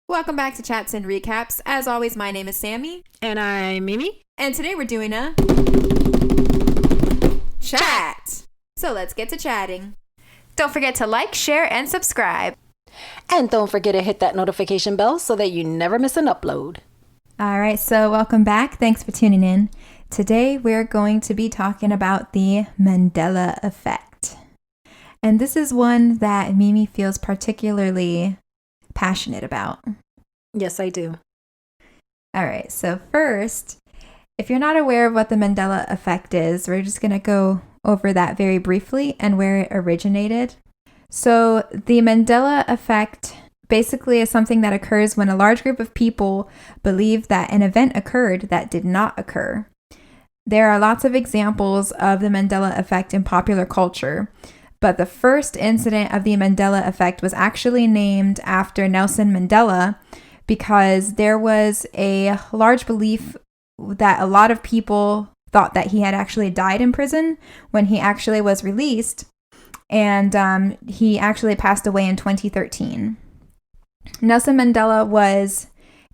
Welcome back to Chats and Recaps. As always, my name is Sammy. And I'm Mimi. And today we're doing a chat. So let's get to chatting. Don't forget to like, share, and subscribe. And don't forget to hit that notification bell so that you never miss an upload. All right, so welcome back. Thanks for tuning in. Today we're going to be talking about the Mandela Effect. And this is one that Mimi feels particularly passionate about. Yes, I do. All right, so first, if you're not aware of what the Mandela Effect is, we're just going to go over that very briefly and where it originated. So the Mandela Effect basically is something that occurs when a large group of people believe that an event occurred that did not occur. There are lots of examples of the Mandela Effect in popular culture, but the first incident of the Mandela Effect was actually named after Nelson Mandela because there was a large belief that a lot of people thought that he had actually died in prison when he actually was released, and he actually passed away in 2013. Nelson Mandela was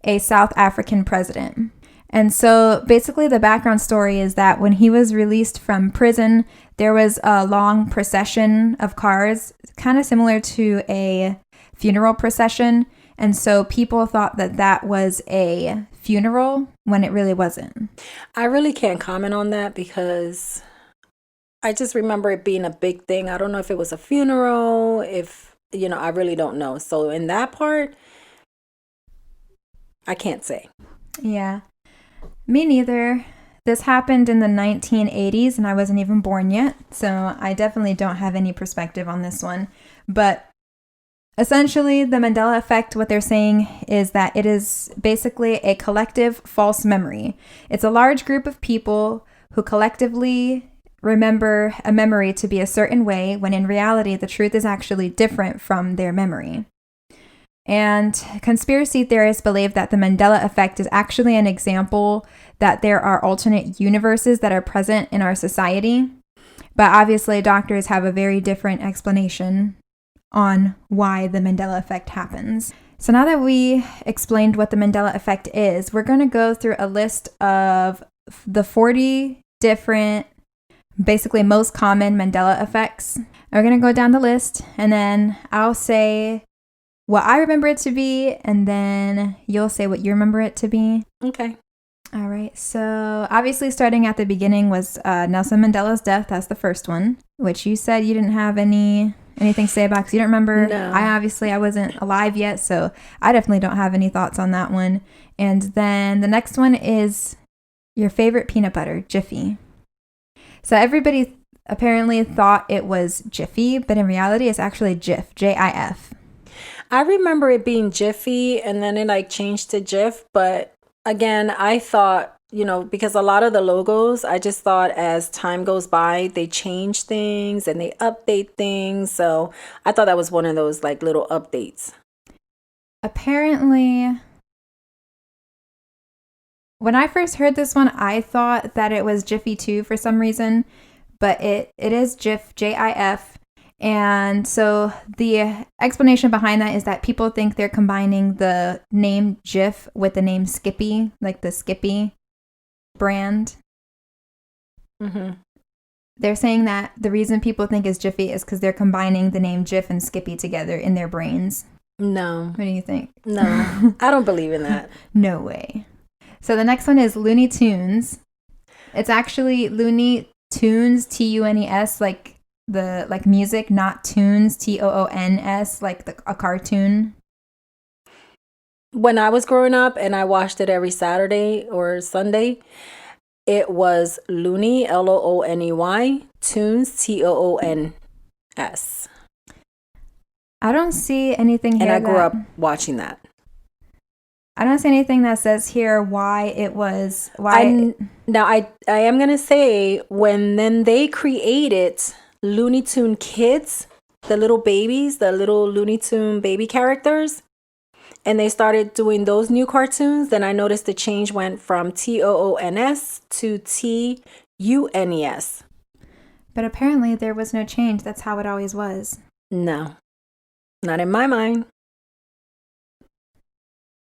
a South African president. And so basically the background story is that when he was released from prison, there was a long procession of cars, kind of similar to a funeral procession. And so people thought that that was a funeral when it really wasn't. I really can't comment on that because I just remember it being a big thing. I don't know if it was a funeral, I really don't know. So in that part, I can't say. Yeah. Me neither. This happened in the 1980s and I wasn't even born yet, so I definitely don't have any perspective on this one. But essentially, the Mandela Effect, what they're saying is that it is basically a collective false memory. It's a large group of people who collectively remember a memory to be a certain way when in reality the truth is actually different from their memory. And conspiracy theorists believe that the Mandela Effect is actually an example that there are alternate universes that are present in our society. But obviously, doctors have a very different explanation on why the Mandela Effect happens. So now that we explained what the Mandela Effect is, we're going to go through a list of the 40 different, basically most common Mandela effects. We're going to go down the list, and then I'll say what I remember it to be, and then you'll say what you remember it to be. Okay. All right. So obviously starting at the beginning was Nelson Mandela's death. That's the first one, which you said you didn't have anything to say about because you don't remember. No. I wasn't alive yet, so I definitely don't have any thoughts on that one. And then the next one is your favorite peanut butter, Jiffy. So everybody apparently thought it was Jiffy, but in reality it's actually Jif, J-I-F. I remember it being Jiffy and then it changed to Jif. But again, I thought, because a lot of the logos, I just thought as time goes by, they change things and they update things. So I thought that was one of those little updates. Apparently, when I first heard this one, I thought that it was Jiffy too for some reason, but it is Jif, J-I-F. And so the explanation behind that is that people think they're combining the name Jif with the name Skippy, like the Skippy brand. Mm-hmm. They're saying that the reason people think is Jiffy is because they're combining the name Jif and Skippy together in their brains. No. What do you think? No, I don't believe in that. No way. So the next one is Looney Tunes. It's actually Looney Tunes, T-U-N-E-S, like music, not tunes, T-O-O-N-S, like a cartoon. When I was growing up and I watched it every Saturday or Sunday, it was Looney, L-O-O-N-E-Y, Tunes, T-O-O-N-S. I don't see anything here. And I grew up watching that. I don't see anything that says here why it was. Now, I am going to say then they created Looney Tune Kids, the little babies, the little Looney Tune baby characters, and they started doing those new cartoons, then I noticed the change went from T-O-O-N-S to T-U-N-E-S. But apparently there was no change. That's how it always was. No, not in my mind.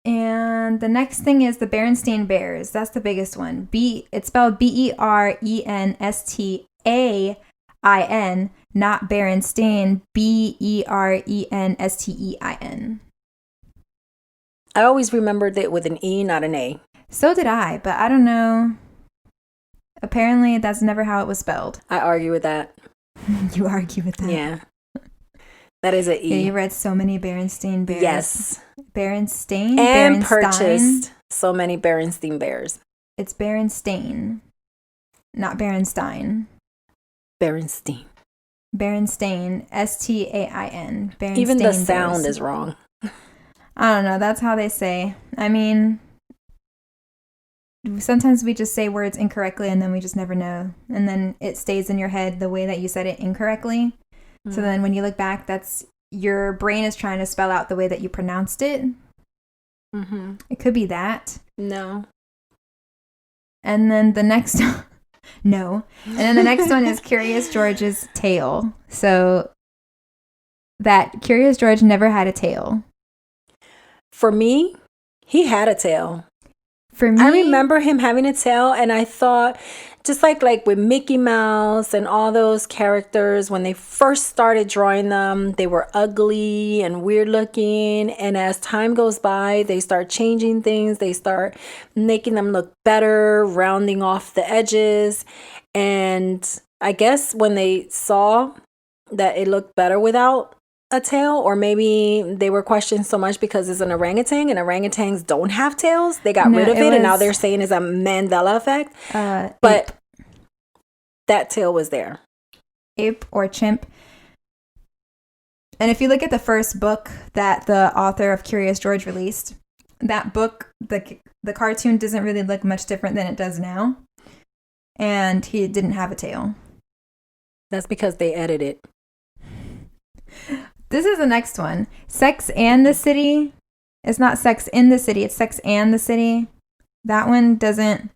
And the next thing is the Berenstain Bears. That's the biggest one. It's spelled Berenstain, not Berenstain, Berenstein. I always remembered it with an E, not an A. So did I, but I don't know. Apparently, that's never how it was spelled. I argue with that. You argue with that? Yeah. That is an E. Yeah, you read so many Berenstain Bears. Yes. Berenstain? And Berenstain? purchased so many Berenstain Bears. It's Berenstain, not Berenstein. Berenstain. Berenstain, Stain. Berenstain Even the Bears. sound is wrong. I don't know. That's how they say. I mean, sometimes we just say words incorrectly and then we just never know. And then it stays in your head the way that you said it incorrectly. So then when you look back, that's your brain is trying to spell out the way that you pronounced it. Mm-hmm. It could be that. No. And then the next no. And then the next one is Curious George's tail. So that Curious George never had a tail. For me, he had a tail. For me, I remember him having a tail, and I thought, just like with Mickey Mouse and all those characters, when they first started drawing them, they were ugly and weird looking. And as time goes by, they start changing things. They start making them look better, rounding off the edges. And I guess when they saw that it looked better without a tail, or maybe they were questioned so much because it's an orangutan and orangutans don't have tails, they got rid of it, and now they're saying it's a Mandela effect. But ape. That tail was there. Ape or chimp. And if you look at the first book that the author of Curious George released, that book, the cartoon doesn't really look much different than it does now. And he didn't have a tail. That's because they edited. This is the next one. Sex and the City. It's not Sex in the City. It's Sex and the City. That one doesn't.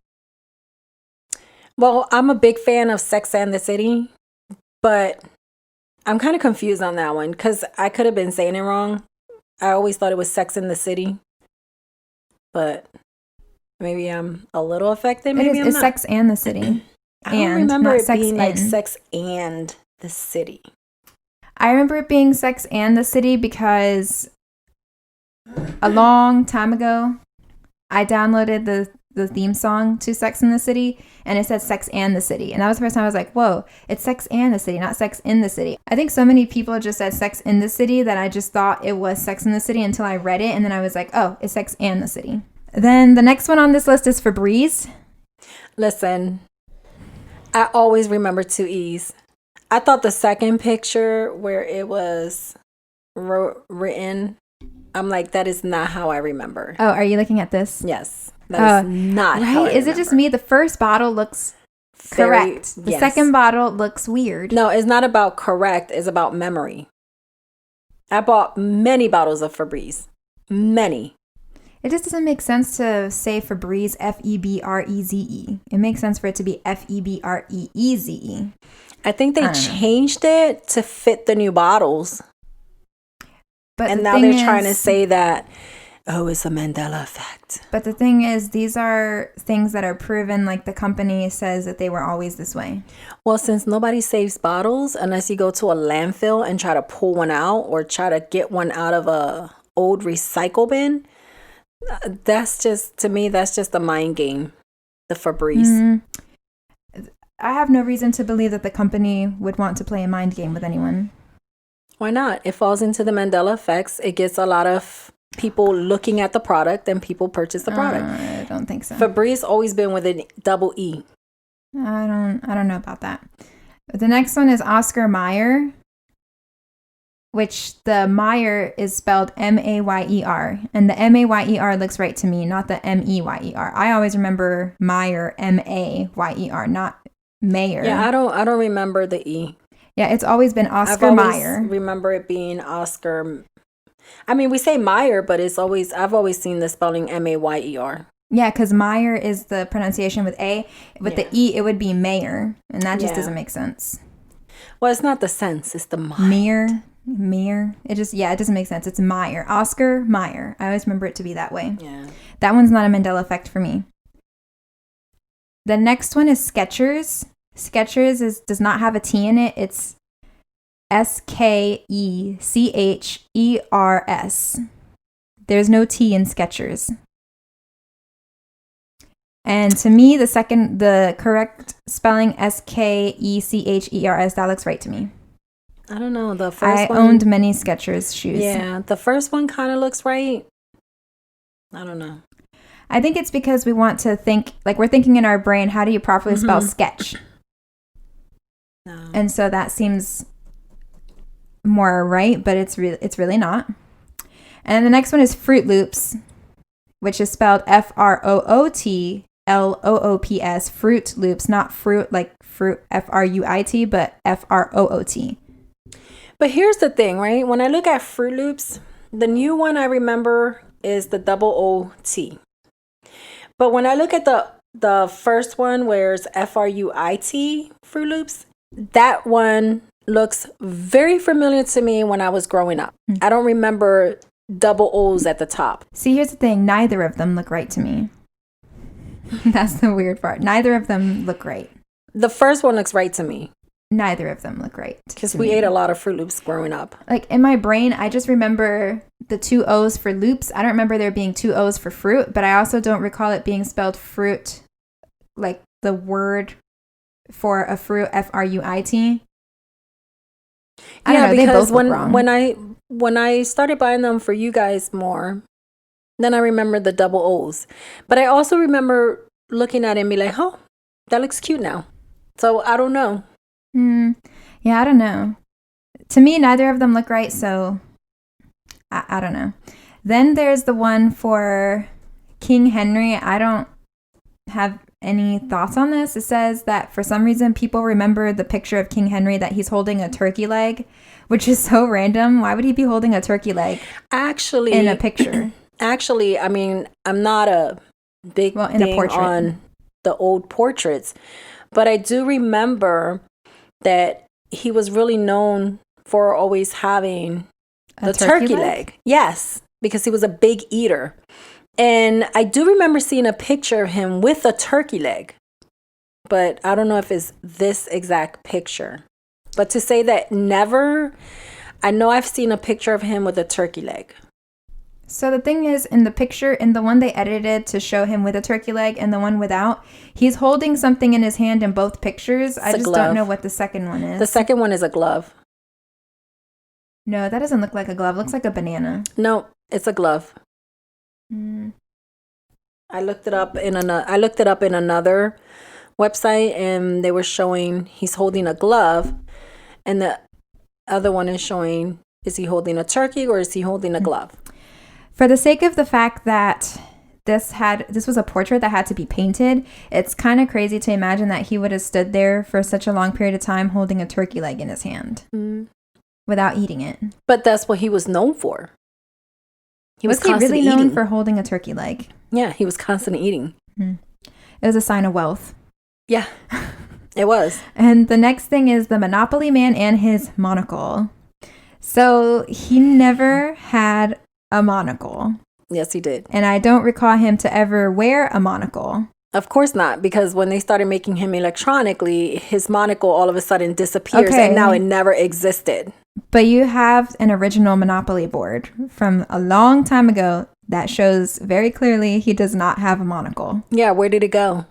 Well, I'm a big fan of Sex and the City, but I'm kind of confused on that one because I could have been saying it wrong. I always thought it was Sex in the City, but maybe I'm a little affected. Maybe it's Sex and the City. I don't remember it being like Sex and the City. I remember it being Sex and the City because a long time ago, I downloaded the theme song to Sex and the City, and it said Sex and the City. And that was the first time I was like, whoa, it's Sex and the City, not Sex in the City. I think so many people just said Sex in the City that I just thought it was Sex in the City until I read it, and then I was like, oh, it's Sex and the City. Then the next one on this list is Febreze. Listen, I always remember two E's. I thought the second picture where it was written, I'm like, that is not how I remember. Oh, are you looking at this? Yes. That is not how I remember. Is it just me? The first bottle looks correct. The second bottle looks weird. No, it's not about correct. It's about memory. I bought many bottles of Febreze. Many. It just doesn't make sense to say Febreze, Febreze. It makes sense for it to be Febreeze. I think they changed it to fit the new bottles. And now they're trying to say that, oh, it's a Mandela effect. But the thing is, these are things that are proven, like the company says that they were always this way. Well, since nobody saves bottles unless you go to a landfill and try to pull one out or try to get one out of a old recycle bin, that's just, to me, that's just a mind game, the Febreze. Mm-hmm. I have no reason to believe that the company would want to play a mind game with anyone. Why not? It falls into the Mandela effects. It gets a lot of people looking at the product and people purchase the product. I don't think so. Febreze always been with a double E. I don't know about that. But the next one is Oscar Mayer, which the Mayer is spelled Mayer, and the Mayer looks right to me, not the Meyer. I always remember Mayer, Mayer, not Mayer. Yeah, I don't remember the E. Yeah, it's always been Oscar Mayer. Remember it being Oscar. I mean, we say Meyer, but I've always seen the spelling Mayer. Yeah, because Meyer is the pronunciation with A. With the E, it would be Mayer, and that just doesn't make sense. Well, it's not the sense, it's the mind. Meyer. It doesn't make sense. It's Meyer. Oscar Meyer. I always remember it to be that way. Yeah. That one's not a Mandela effect for me. The next one is Skechers. Skechers does not have a T in it. It's Skechers. There's no T in Skechers. And to me, the correct spelling Skechers, that looks right to me. I don't know. The first one. I owned many Skechers shoes. Yeah, the first one kind of looks right. I don't know. I think it's because we want to think, like we're thinking in our brain, how do you properly spell sketch? No. And so that seems more right, but it's really not. And the next one is Fruit Loops, which is spelled FROOTLOOPS, Fruit Loops, not fruit like fruit FRUIT, but FROOT. But here's the thing, right? When I look at Fruit Loops, the new one I remember is the OOT. But when I look at the first one where it's FRUIT, Fruit Loops, that one looks very familiar to me when I was growing up. I don't remember double O's at the top. See, here's the thing. Neither of them look right to me. That's the weird part. Neither of them look right. The first one looks right to me. Neither of them look right. Because we ate a lot of Fruit Loops growing up. Like in my brain, I just remember the 2 O's for loops. I don't remember there being 2 O's for fruit, but I also don't recall it being spelled fruit, like the word for a fruit, FRUIT. I don't know, they both look wrong. When I started buying them for you guys more, then I remember the double O's. But I also remember looking at it and be like, oh, that looks cute now. So I don't know. Yeah, I don't know. To me, neither of them look right, so I don't know. Then there's the one for King Henry. I don't have any thoughts on this. It says that for some reason people remember the picture of King Henry that he's holding a turkey leg, which is so random. Why would he be holding a turkey leg actually in a picture? Actually, I mean, I'm not a big in a portrait on the old portraits, but I do remember that he was really known for always having the turkey leg. Yes, because he was a big eater. And I do remember seeing a picture of him with a turkey leg, but I don't know if it's this exact picture. But to say that never, I know I've seen a picture of him with a turkey leg. So the thing is, in the picture, in the one they edited to show him with a turkey leg and the one without, he's holding something in his hand in both pictures. I just don't know what the second one is. The second one is a glove. No, that doesn't look like a glove. It looks like a banana. No, it's a glove. I looked it up in another website, and they were showing he's holding a glove, and the other one is showing, is he holding a turkey or is he holding a glove? For the sake of the fact that this was a portrait that had to be painted, it's kind of crazy to imagine that he would have stood there for such a long period of time holding a turkey leg in his hand without eating it. But that's what he was known for. Was he really known for holding a turkey leg? Yeah, he was constantly eating. It was a sign of wealth. Yeah, it was. And the next thing is the Monopoly Man and his monocle. So he never had a monocle. Yes, he did. And I don't recall him to ever wear a monocle. Of course not, because when they started making him electronically, his monocle all of a sudden disappears, and now it never existed. But you have an original Monopoly board from a long time ago that shows very clearly he does not have a monocle. Yeah, where did it go?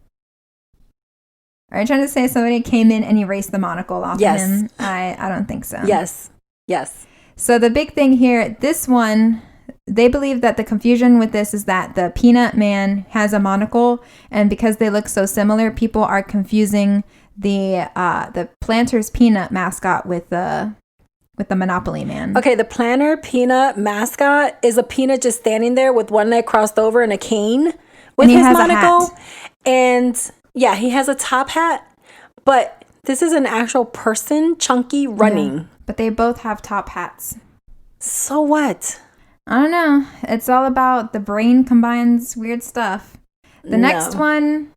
Are you trying to say somebody came in and erased the monocle off of him? I don't think so. Yes. So the big thing here, this one, they believe that the confusion with this is that the Peanut Man has a monocle, and because they look so similar, people are confusing the Planters Peanut mascot with the Monopoly Man. Okay, the Planter Peanut mascot is a peanut just standing there with one leg crossed over and a cane with his monocle. And yeah, he has a top hat, but this is an actual person, Chunky, running. Yeah, but they both have top hats. So what? I don't know. It's all about the brain combines weird stuff. The next one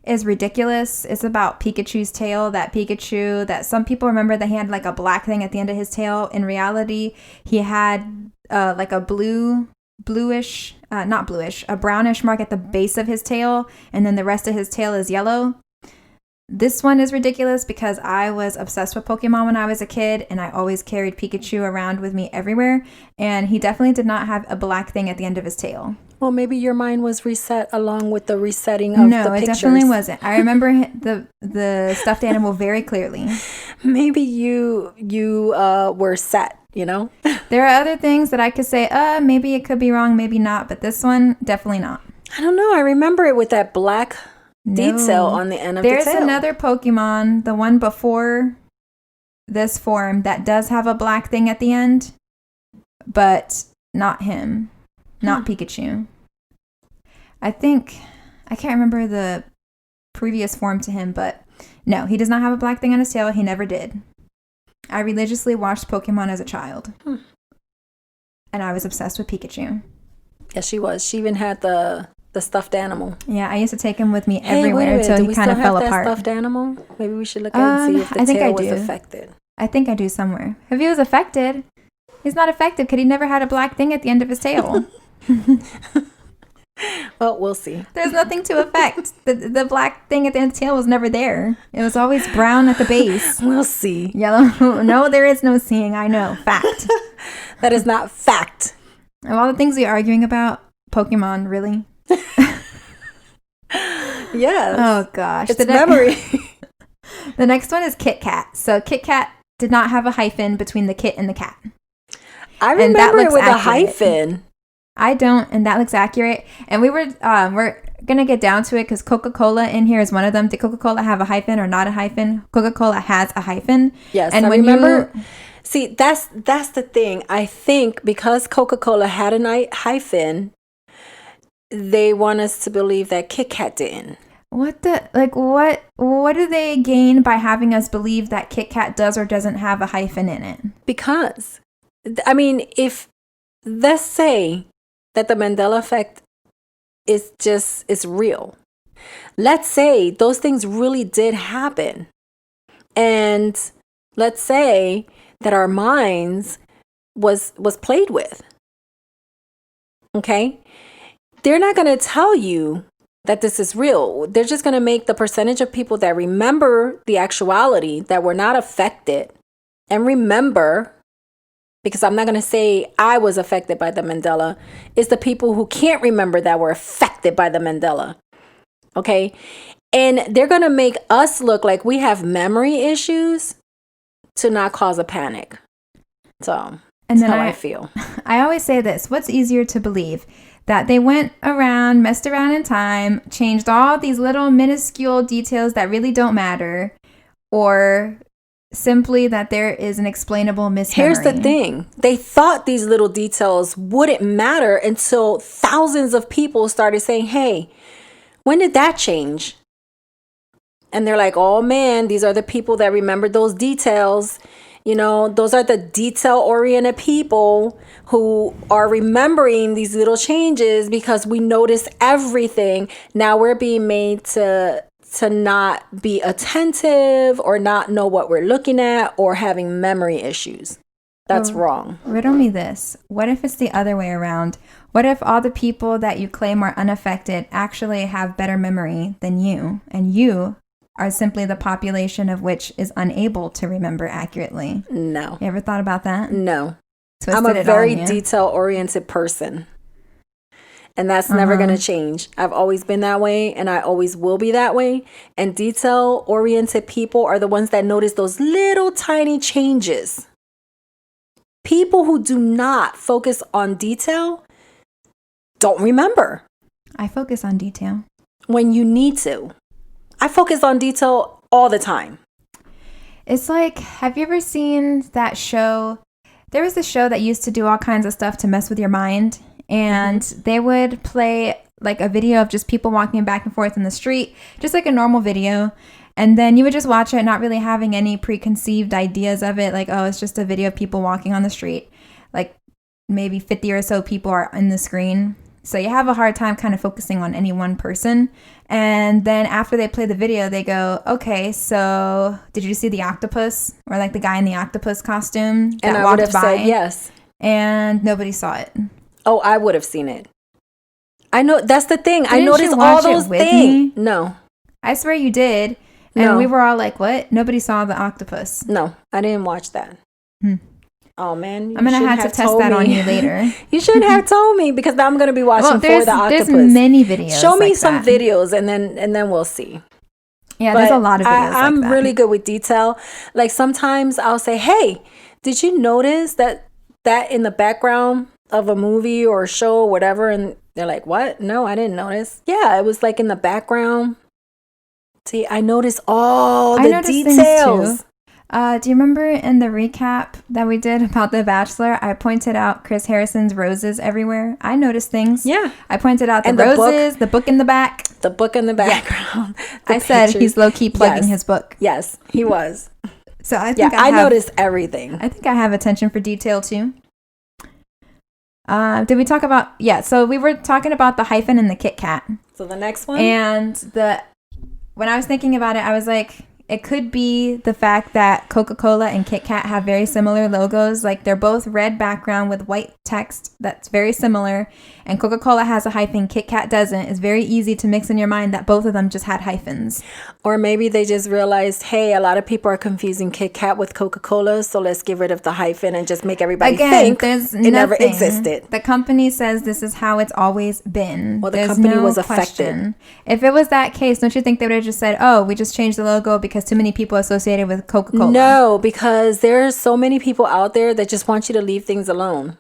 is ridiculous. It's about Pikachu's tail. That Pikachu that some people remember that he had like a black thing at the end of his tail. In reality, he had like a a brownish mark at the base of his tail, and then the rest of his tail is yellow. This one is ridiculous because I was obsessed with Pokemon when I was a kid, and I always carried Pikachu around with me everywhere, and he definitely did not have a black thing at the end of his tail. Well, maybe your mind was reset along with the resetting of the pictures. No, it definitely wasn't. I remember the stuffed animal very clearly. Maybe you were set, you know? There are other things that I could say, maybe it could be wrong, maybe not, but this one, definitely not. I don't know. I remember it with that black detail on the end of the tail. There's another Pokemon, the one before this form, that does have a black thing at the end, but not him. Not Pikachu. I can't remember the previous form to him, but no, he does not have a black thing on his tail. He never did. I religiously watched Pokemon as a child. And I was obsessed with Pikachu. Yeah, she was. She even had the stuffed animal. Yeah, I used to take him with me everywhere until he kind of fell apart. That stuffed animal? Maybe we should look at and see if the tail was affected. I think I do somewhere. If he was affected, he's not affected because he never had a black thing at the end of his tail. Well, we'll see. There's nothing to affect. The black thing at the end of the tail was never there. It was always brown at the base. We'll see. Yellow. No, there is no seeing. I know. Fact. That is not fact. Of all the things we're arguing about, Pokemon, really? Yes. Oh, gosh. It's memory. The next one is Kit Kat. So Kit Kat did not have a hyphen between the kit and the cat. I remember it with a hyphen. I don't, and that looks accurate. And we're going to get down to it because Coca-Cola in here is one of them. Did Coca-Cola have a hyphen or not a hyphen? Coca-Cola has a hyphen. Yes, and I remember. See, that's the thing. I think because Coca-Cola had a hyphen, they want us to believe that Kit Kat didn't. What do they gain by having us believe that Kit Kat does or doesn't have a hyphen in it? Because, I mean, if, let's say that the Mandela Effect is real. Let's say those things really did happen. And let's say that our minds was played with. Okay? They're not going to tell you that this is real. They're just going to make the percentage of people that remember the actuality, that were not affected, and remember, because I'm not going to say I was affected by the Mandela, is the people who can't remember that were affected by the Mandela. Okay? And they're going to make us look like we have memory issues to not cause a panic. So, that's how I feel. I always say this. What's easier to believe? That they went around, messed around in time, changed all these little minuscule details that really don't matter, or simply that there is an explainable mismemory. Here's the thing. They thought these little details wouldn't matter until thousands of people started saying, hey, when did that change? And they're like, oh man, these are the people that remember those details. You know, those are the detail-oriented people who are remembering these little changes because we notice everything. Now we're being made to not be attentive or not know what we're looking at or having memory issues. That's wrong. Riddle me this. What if it's the other way around? What if all the people that you claim are unaffected actually have better memory than you, and you are simply the population of which is unable to remember accurately? No. You ever thought about that? No. I'm a very detail-oriented person. And that's never going to change. I've always been that way, and I always will be that way. And detail-oriented people are the ones that notice those little tiny changes. People who do not focus on detail don't remember. I focus on detail. When you need to. I focus on detail all the time. It's like, have you ever seen that show? There was a show that used to do all kinds of stuff to mess with your mind. And they would play like a video of just people walking back and forth in the street, just like a normal video. And then you would just watch it, not really having any preconceived ideas of it. Like, oh, it's just a video of people walking on the street. Like maybe 50 or so people are in the screen. So you have a hard time kind of focusing on any one person. And then after they play the video, they go, okay, so did you see the octopus or like the guy in the octopus costume that And I walked would have by? said yes. And nobody saw it. Oh, I would have seen it. I know. That's the thing. I Didn't noticed you all watch it those with things. me? No. I swear you did. And No. we were all like, what? Nobody saw the octopus. No, I didn't watch that. Oh, man. I'm going to have to test that on you later. You should have told me because now I'm going to be watching For the Octopus. There's many videos. Show me like some that. videos and then we'll see. Yeah, But there's a lot of videos I'm like that. really good with detail. Like sometimes I'll say, hey, did you notice that in the background of a movie or a show or whatever? And they're like, what? No, I didn't notice. Yeah, it was like in the background. See, I noticed all the details. Do you remember in the recap that we did about The Bachelor, I pointed out Chris Harrison's roses everywhere? I noticed things. Yeah. I pointed out the roses, the book in the back. The book in the background. Yeah. I said he's low-key plugging his book. Yes, he was. So I think I noticed everything. I think I have attention for detail too. Did we talk about... Yeah, so we were talking about the hyphen and the Kit Kat. So the next one? And when I was thinking about it, I was like... It could be the fact that Coca-Cola and Kit Kat have very similar logos. Like they're both red background with white text that's very similar. And Coca-Cola has a hyphen, Kit Kat doesn't. It's very easy to mix in your mind that both of them just had hyphens. Or maybe they just realized, hey, a lot of people are confusing Kit Kat with Coca-Cola, so let's get rid of the hyphen and just make everybody think it never existed. The company says this is how it's always been. Well, the company was affected. If it was that case, don't you think they would have just said, oh, we just changed the logo because too many people associated with Coca-Cola? No, because there's so many people out there that just want you to leave things alone.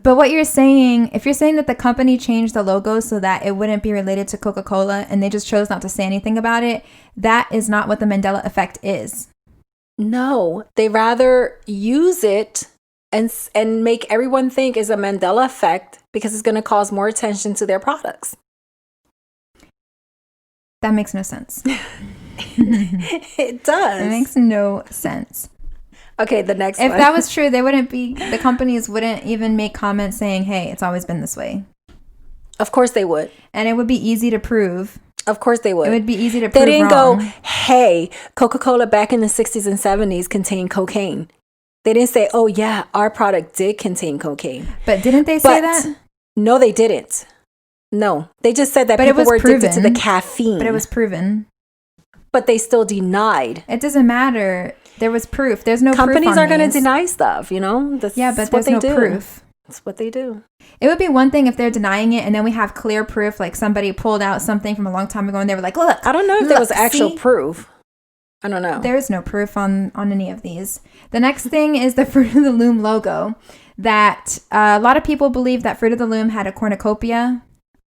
But what you're saying, if you're saying that the company changed the logo so that it wouldn't be related to Coca-Cola and they just chose not to say anything about it, that is not what the Mandela Effect is. No, they rather use it and make everyone think it's a Mandela Effect because it's going to cause more attention to their products. That makes no sense. It does. It makes no sense. Okay, the next one. If that was true, the companies wouldn't even make comments saying, hey, it's always been this way. Of course they would. And it would be easy to prove. Of course they would. It would be easy to prove They didn't wrong. go, hey, Coca-Cola back in the 60s and 70s contained cocaine. They didn't say, oh yeah, our product did contain cocaine. But didn't they say that? No, they didn't. No, they just said that people were addicted to the caffeine. But it was proven. But they still denied. It doesn't matter. There was proof. There's no proof. Companies are going to deny stuff, you know? But there's no proof. That's what they do. It would be one thing if they're denying it and then we have clear proof, like somebody pulled out something from a long time ago and they were like, look. I don't know if there was actual proof. I don't know. There is no proof on any of these. The next thing is the Fruit of the Loom logo. That a lot of people believe that Fruit of the Loom had a cornucopia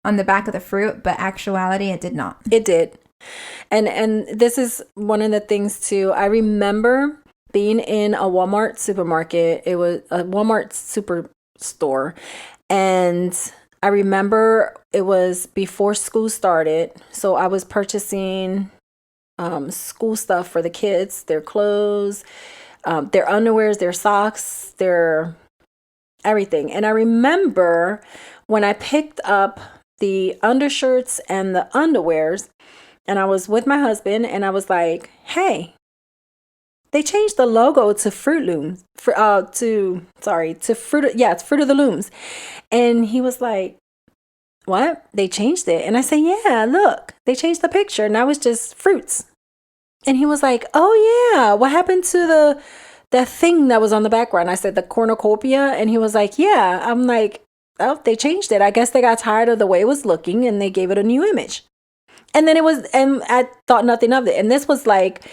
on the back of the fruit, but actuality it did not. It did. And this is one of the things too. I remember being in a Walmart supermarket. It was a Walmart superstore. And I remember it was before school started. So I was purchasing school stuff for the kids, their clothes, their underwears, their socks, their everything. And I remember when I picked up the undershirts and the underwears, and I was with my husband, and I was like, "Hey, they changed the logo to Fruit Looms to Fruit. Yeah, it's Fruit of the Looms." And he was like, "What? They changed it?" And I said, "Yeah, look, they changed the picture. Now it's just fruits." And he was like, "Oh yeah, what happened to that thing that was on the background?" I said, "The cornucopia." And he was like, "Yeah." I'm like, "Oh, they changed it. I guess they got tired of the way it was looking and they gave it a new image." And then and I thought nothing of it. And this was like,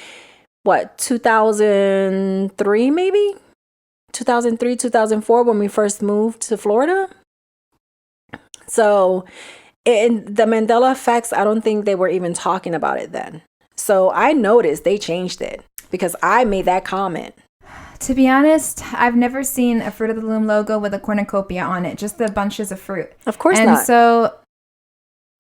what, 2003 maybe? 2003, 2004 when we first moved to Florida. So in the Mandela Effects, I don't think they were even talking about it then. So I noticed they changed it because I made that comment. To be honest, I've never seen a Fruit of the Loom logo with a cornucopia on it, just the bunches of fruit. Of course not. And so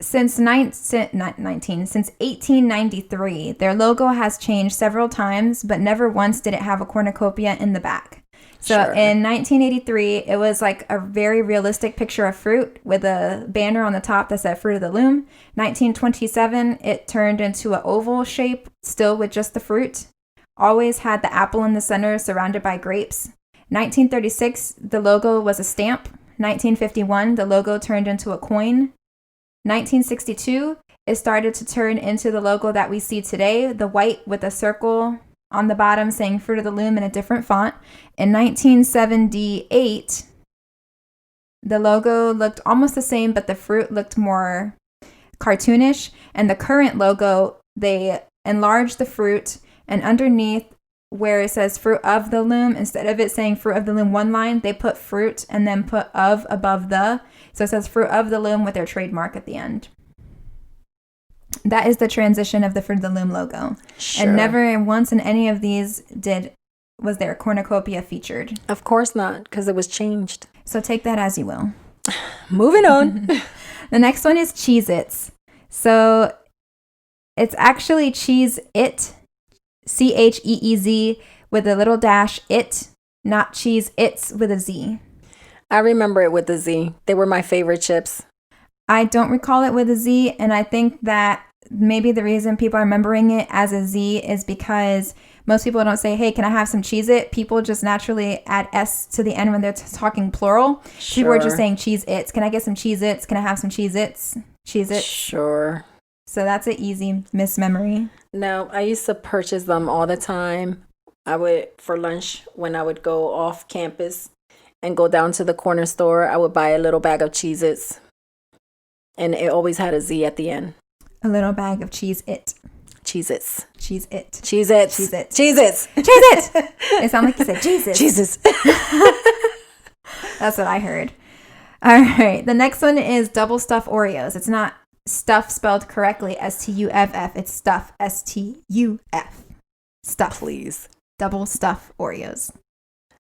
since 1893, their logo has changed several times, but never once did it have a cornucopia in the back. So Sure. in 1983, it was like a very realistic picture of fruit with a banner on the top that said Fruit of the Loom. 1927, it turned into an oval shape, still with just the fruit. Always had the apple in the center surrounded by grapes. 1936, the logo was a stamp. 1951, the logo turned into a coin. 1962, it started to turn into the logo that we see today, the white with a circle on the bottom saying Fruit of the Loom in a different font. In 1978, the logo looked almost the same, but the fruit looked more cartoonish. And the current logo, they enlarged the fruit, and underneath where it says Fruit of the Loom, instead of it saying Fruit of the Loom one line, they put fruit and then put of above the. So it says Fruit of the Loom with their trademark at the end. That is the transition of the Fruit of the Loom logo. Sure. And never once in any of these was there a cornucopia featured. Of course not, because it was changed. So take that as you will. Moving on. The next one is Cheez-Its. So it's actually Cheez-It, Cheez with a little dash, it, not Cheez-Its with a Z. I remember it with the Z. They were my favorite chips. I don't recall it with a Z, and I think that maybe the reason people are remembering it as a Z is because most people don't say, hey, can I have some Cheez-It? People just naturally add S to the end when they're talking plural. Sure. People are just saying Cheez-Its. Can I get some Cheez-Its? Can I have some Cheez-Its? Cheez-Its. Sure. So that's an easy mismemory. No, I used to purchase them all the time. I would, for lunch, when I would go off campus and go down to the corner store, I would buy a little bag of Cheez-Its. And it always had a Z at the end. A little bag of Cheez-It. Cheez-Its. Cheez-It. Cheez-Its. Cheez-Its. Cheez-Its. Cheez-It! It sounded like you said Jesus. Jesus. That's what I heard. All right. The next one is double stuff Oreos. It's not stuff spelled correctly, S-T-U-F-F. It's stuff, S-T-U-F. Stuff. Please. Double stuff Oreos.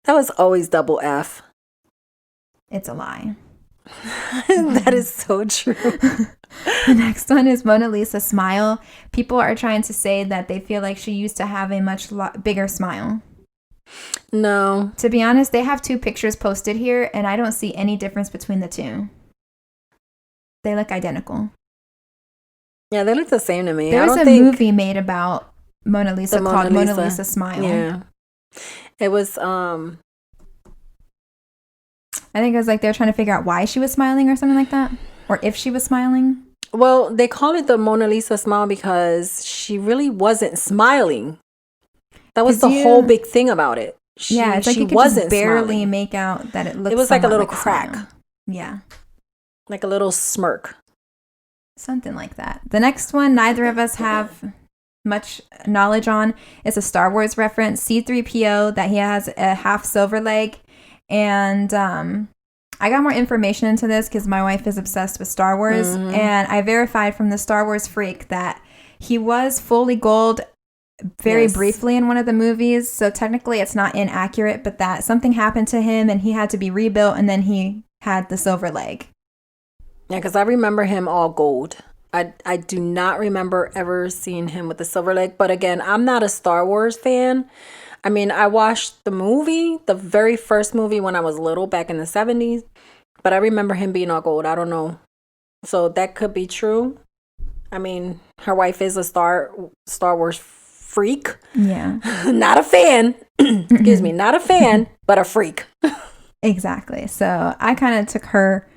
That was always double F. It's a lie. That is so true. The next one is Mona Lisa smile. People are trying to say that they feel like she used to have a much bigger smile. No. To be honest, they have two pictures posted here, and I don't see any difference between the two. They look identical. Yeah, they look the same to me. There was a movie made about Mona Lisa called Mona Lisa Smile. Yeah. It was, I think it was like they were trying to figure out why she was smiling or something like that. Or if she was smiling. well, they call it the Mona Lisa smile because she really wasn't smiling. That was the whole big thing about it. Yeah, it's like you could just barely smiling. Make out that it looked. It was like a little crack. Yeah. Like a little smirk. Something like that. The next one, neither of us have much knowledge on. It's a Star Wars reference. C-3PO, that he has a half silver leg. And I got more information into this because my wife is obsessed with Star Wars. Mm-hmm. And I verified from the Star Wars Freak that he was fully gold very briefly in one of the movies. So technically it's not inaccurate, but that something happened to him and he had to be rebuilt and then he had the silver leg. Yeah, because I remember him all gold. I do not remember ever seeing him with the silver leg. But again, I'm not a Star Wars fan. I mean, I watched the movie, the very first movie when I was little back in the 70s. But I remember him being all gold. I don't know. So that could be true. I mean, her wife is a Star Wars freak. Yeah. Not a fan. Excuse me. Not a fan, but a freak. Exactly. So I kind of took her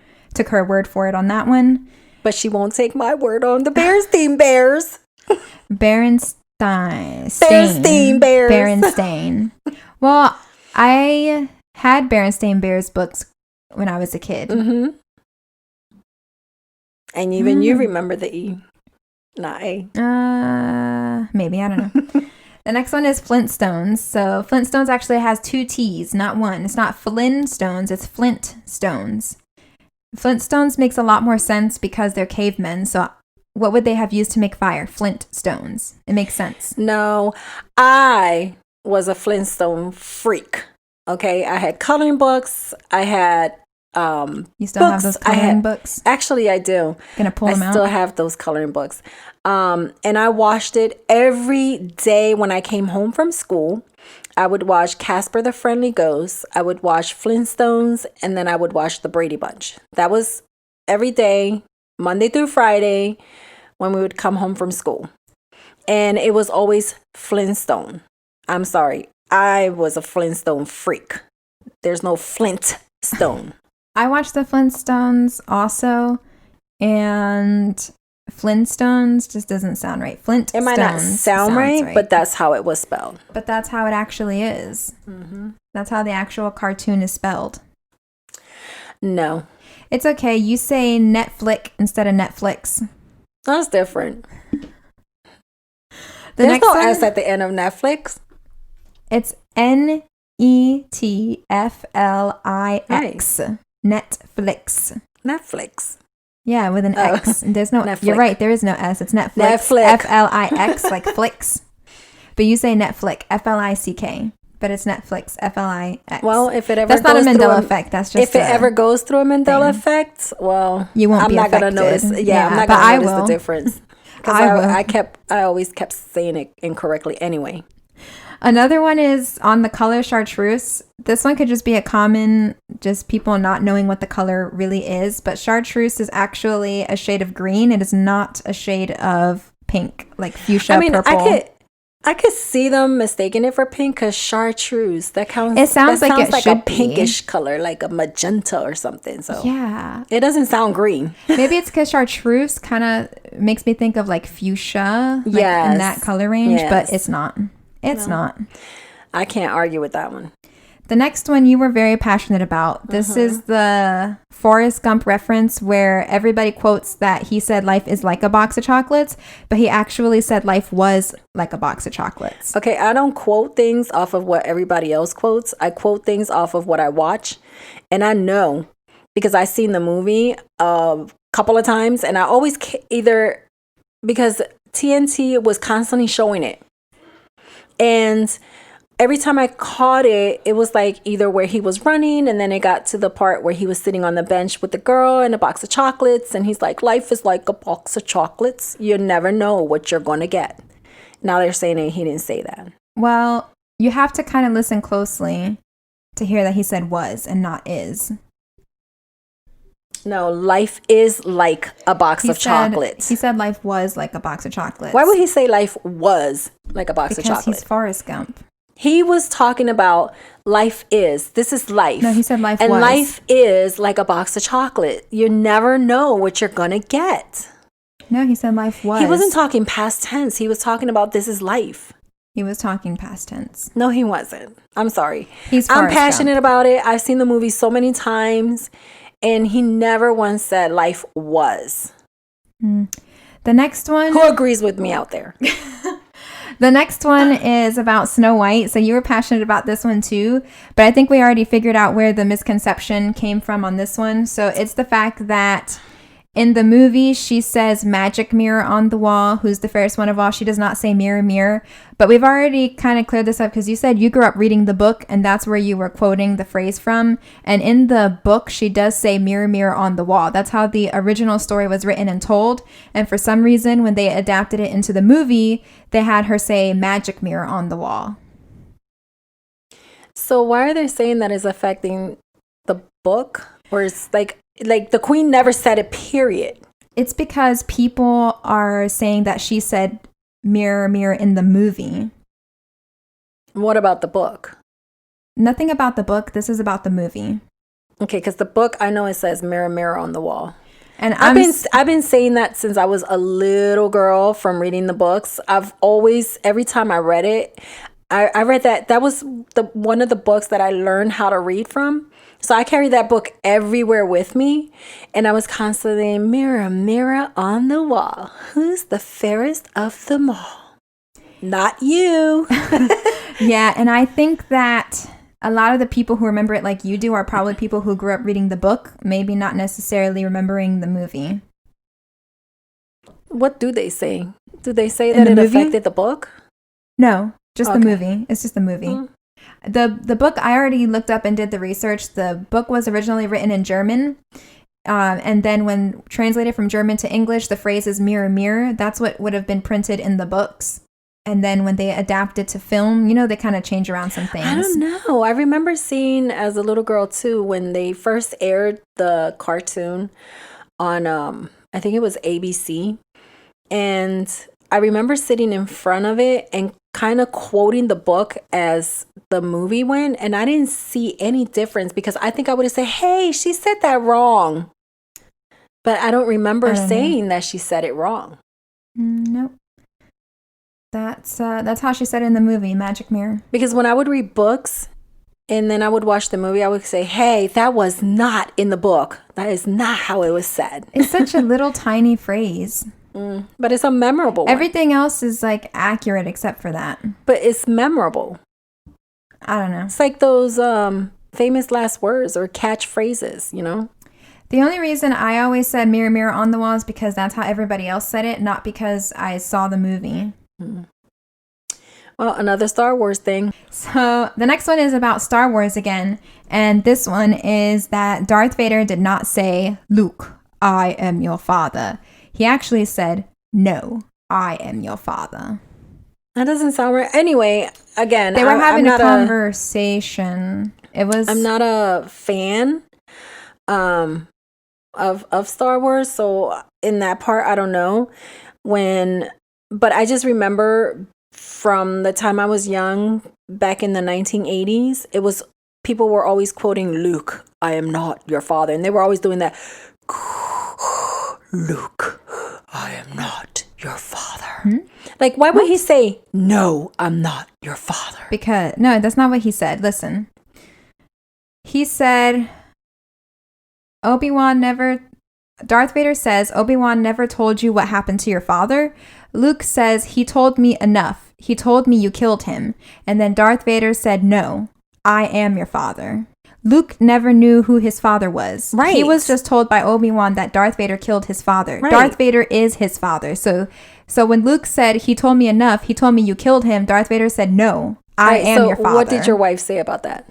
word for it on that one. But she won't take my word on the Berenstain Bears. Berenstain Bears. Berenstain. Well, I had Berenstain Bears books when I was a kid. Mm-hmm. And even you remember the E, not A. Maybe. I don't know. The next one is Flintstones. So Flintstones actually has two T's, not one. It's not Flintstones, it's Flintstones. Flintstones makes a lot more sense because they're cavemen. So what would they have used to make fire? Flintstones. It makes sense. No, I was a Flintstone freak. Okay, I had coloring books. I had you still have those coloring books? Actually, I do. Gonna pull them out? I still have those coloring books. And I watched it every day when I came home from school. I would watch Casper the Friendly Ghost. I would watch Flintstones, and then I would watch The Brady Bunch. That was every day, Monday through Friday, when we would come home from school. And it was always Flintstone. I'm sorry. I was a Flintstone freak. There's no Flintstone. I watched the Flintstones also, and Flintstones just doesn't sound right. Flintstones. It might not sound right, but that's how it was spelled. But that's how it actually is. Mm-hmm. That's how the actual cartoon is spelled. No. It's okay. You say Netflix instead of Netflix. That's different. There's no S at the end of Netflix. It's Netflix. Netflix. Netflix. Yeah, with an X. There's no. Netflix. You're right. There is no S. It's Netflix. Netflix. Flix, like flicks. But you say Netflix, Flick. But it's Netflix, Flix. Well, if it ever that's goes not a Mandela effect. That's just if it ever goes through a Mandela effect. Well, you won't. I'm not gonna notice. Yeah, I'm not gonna notice the difference. Because I always kept saying it incorrectly anyway. Another one is on the color chartreuse. This one could just be a common, just people not knowing what the color really is. But chartreuse is actually a shade of green. It is not a shade of pink, like fuchsia, purple. I could see them mistaking it for pink because chartreuse, that sounds like should a pinkish color, like a magenta or something. So yeah, it doesn't sound green. Maybe it's because chartreuse kind of makes me think of like fuchsia, in that color range, but it's not. It's not. I can't argue with that one. The next one you were very passionate about. This is the Forrest Gump reference where everybody quotes that he said life is like a box of chocolates, but he actually said life was like a box of chocolates. Okay, I don't quote things off of what everybody else quotes. I quote things off of what I watch. And I know because I've seen the movie a couple of times, and I always either because TNT was constantly showing it. And every time I caught it, it was like either where he was running and then it got to the part where he was sitting on the bench with the girl and a box of chocolates. And he's like, life is like a box of chocolates. You never know what you're going to get. Now they're saying that he didn't say that. Well, you have to kind of listen closely to hear that he said was and not is. No, life is like a box of chocolates. He said life was like a box of chocolates. Why would he say life was like a box of chocolates? Because he's Forrest Gump. He was talking about life is. This is life. No, he said life was. And life is like a box of chocolate. You never know what you're going to get. No, he said life was. He wasn't talking past tense. He was talking about this is life. He was talking past tense. No, he wasn't. I'm sorry. I'm passionate about it. I've seen the movie so many times. And he never once said life was. The next one. Who agrees with me out there? The next one is about Snow White. So you were passionate about this one too. But I think we already figured out where the misconception came from on this one. So it's the fact that in the movie, she says magic mirror on the wall. Who's the fairest one of all? She does not say mirror, mirror. But we've already kind of cleared this up because you said you grew up reading the book and that's where you were quoting the phrase from. And in the book, she does say mirror, mirror on the wall. That's how the original story was written and told. And for some reason, when they adapted it into the movie, they had her say magic mirror on the wall. So why are they saying that is affecting the book? Or it's like the queen never said it, period. It's because people are saying that she said mirror, mirror in the movie. What about the book? Nothing about the book. This is about the movie. Okay, because the book, I know it says mirror, mirror on the wall. And I've been saying that since I was a little girl from reading the books. I've always, every time I read it, I read that was one of the books that I learned how to read from. So I carried that book everywhere with me. And I was constantly, mirror, mirror on the wall. Who's the fairest of them all? Not you. Yeah, and I think that a lot of the people who remember it like you do are probably people who grew up reading the book, maybe not necessarily remembering the movie. What do they say? Do they say that it affected the book? No, just the movie. It's just the movie. The book, I already looked up and did the research. The book was originally written in German. And then when translated from German to English, the phrase is mirror, mirror. That's what would have been printed in the books. And then when they adapt it to film, they kind of change around some things. I don't know. I remember seeing as a little girl too when they first aired the cartoon on I think it was ABC, and I remember sitting in front of it and kind of quoting the book as the movie went, and I didn't see any difference because I think I would have said, "Hey, she said that wrong," but I don't remember saying that she said it wrong. Nope. That's how she said it in the movie Magic Mirror. Because when I would read books and then I would watch the movie, I would say, "Hey, that was not in the book. That is not how it was said." It's such a little tiny phrase. But it's a memorable one. Everything else is like accurate except for that. But it's memorable. I don't know. It's like those famous last words or catchphrases, The only reason I always said mirror, mirror on the wall is because that's how everybody else said it, not because I saw the movie. Well, another Star Wars thing. So the next one is about Star Wars again. And this one is that Darth Vader did not say, "Luke, I am your father." He actually said, "No, I am your father." That doesn't sound right. Anyway, again, they were having a conversation. I'm not a fan of Star Wars, so in that part, I don't know but I just remember from the time I was young, back in the 1980s, people were always quoting Luke, "I am not your father," and they were always doing that. Luke, I am not your father. Like, why would he say, "No, I'm not your father"? Because, no, that's not what he said. Listen. He said, Darth Vader says, "Obi-Wan never told you what happened to your father." Luke says, "He told me enough. He told me you killed him." And then Darth Vader said, "No, I am your father." Luke never knew who his father was. Right. He was just told by Obi-Wan that Darth Vader killed his father. Right. Darth Vader is his father. So when Luke said, "He told me enough. He told me you killed him," Darth Vader said, "No, I am your father." What did your wife say about that?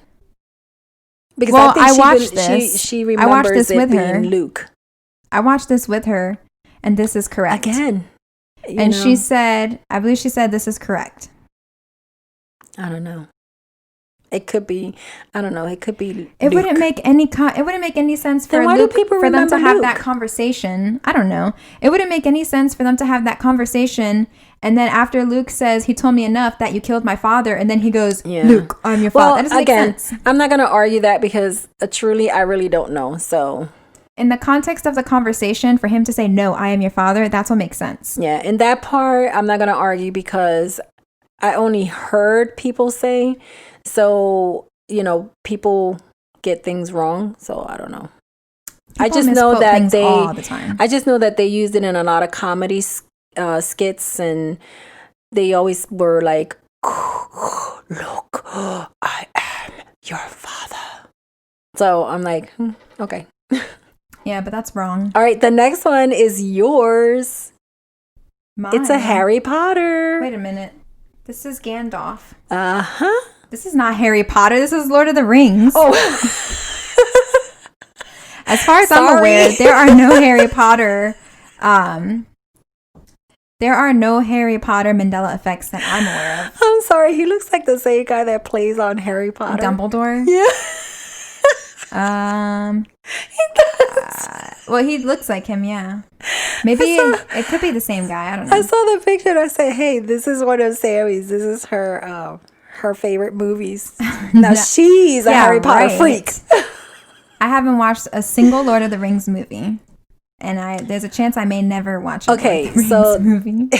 Because I watched this. She remembers I watched this with being her. Luke. I watched this with her, and this is correct. Again. And she said, I believe she said this is correct. I don't know. It could be, I don't know. It could be It Luke. wouldn't make any sense for Then why Luke, do people for them to remember have Luke? that conversation. I don't know. It wouldn't make any sense for them to have that conversation. And then after Luke says, "He told me enough that you killed my father," and then he goes, "Luke, I'm your father." That doesn't make sense. I'm not going to argue that because truly, I really don't know. So in the context of the conversation, for him to say, "No, I am your father," that's what makes sense. yeah, in that part, I'm not going to argue because I only heard people say. So, people get things wrong. So I don't know. I just know that all the time. I just know that they used it in a lot of comedy skits, and they always were like, "Look, I am your father." So I'm like, okay. Yeah, but that's wrong. All right, the next one is yours. Mine. It's a Harry Potter. Wait a minute. This is Gandalf. Uh-huh. This is not Harry Potter. This is Lord of the Rings. Oh. As far as I'm aware, there are no Harry Potter. There are no Harry Potter Mandela effects that I'm aware of. I'm sorry. He looks like the same guy that plays on Harry Potter. Dumbledore? Yeah. He does. Well, he looks like him, yeah. Maybe it could be the same guy. I don't know. I saw the picture and I said, "Hey, this is one of Sammy's. This is her favorite movies." Now she's a Harry Potter freak. I haven't watched a single Lord of the Rings movie. And there's a chance I may never watch a Lord of the Rings movie.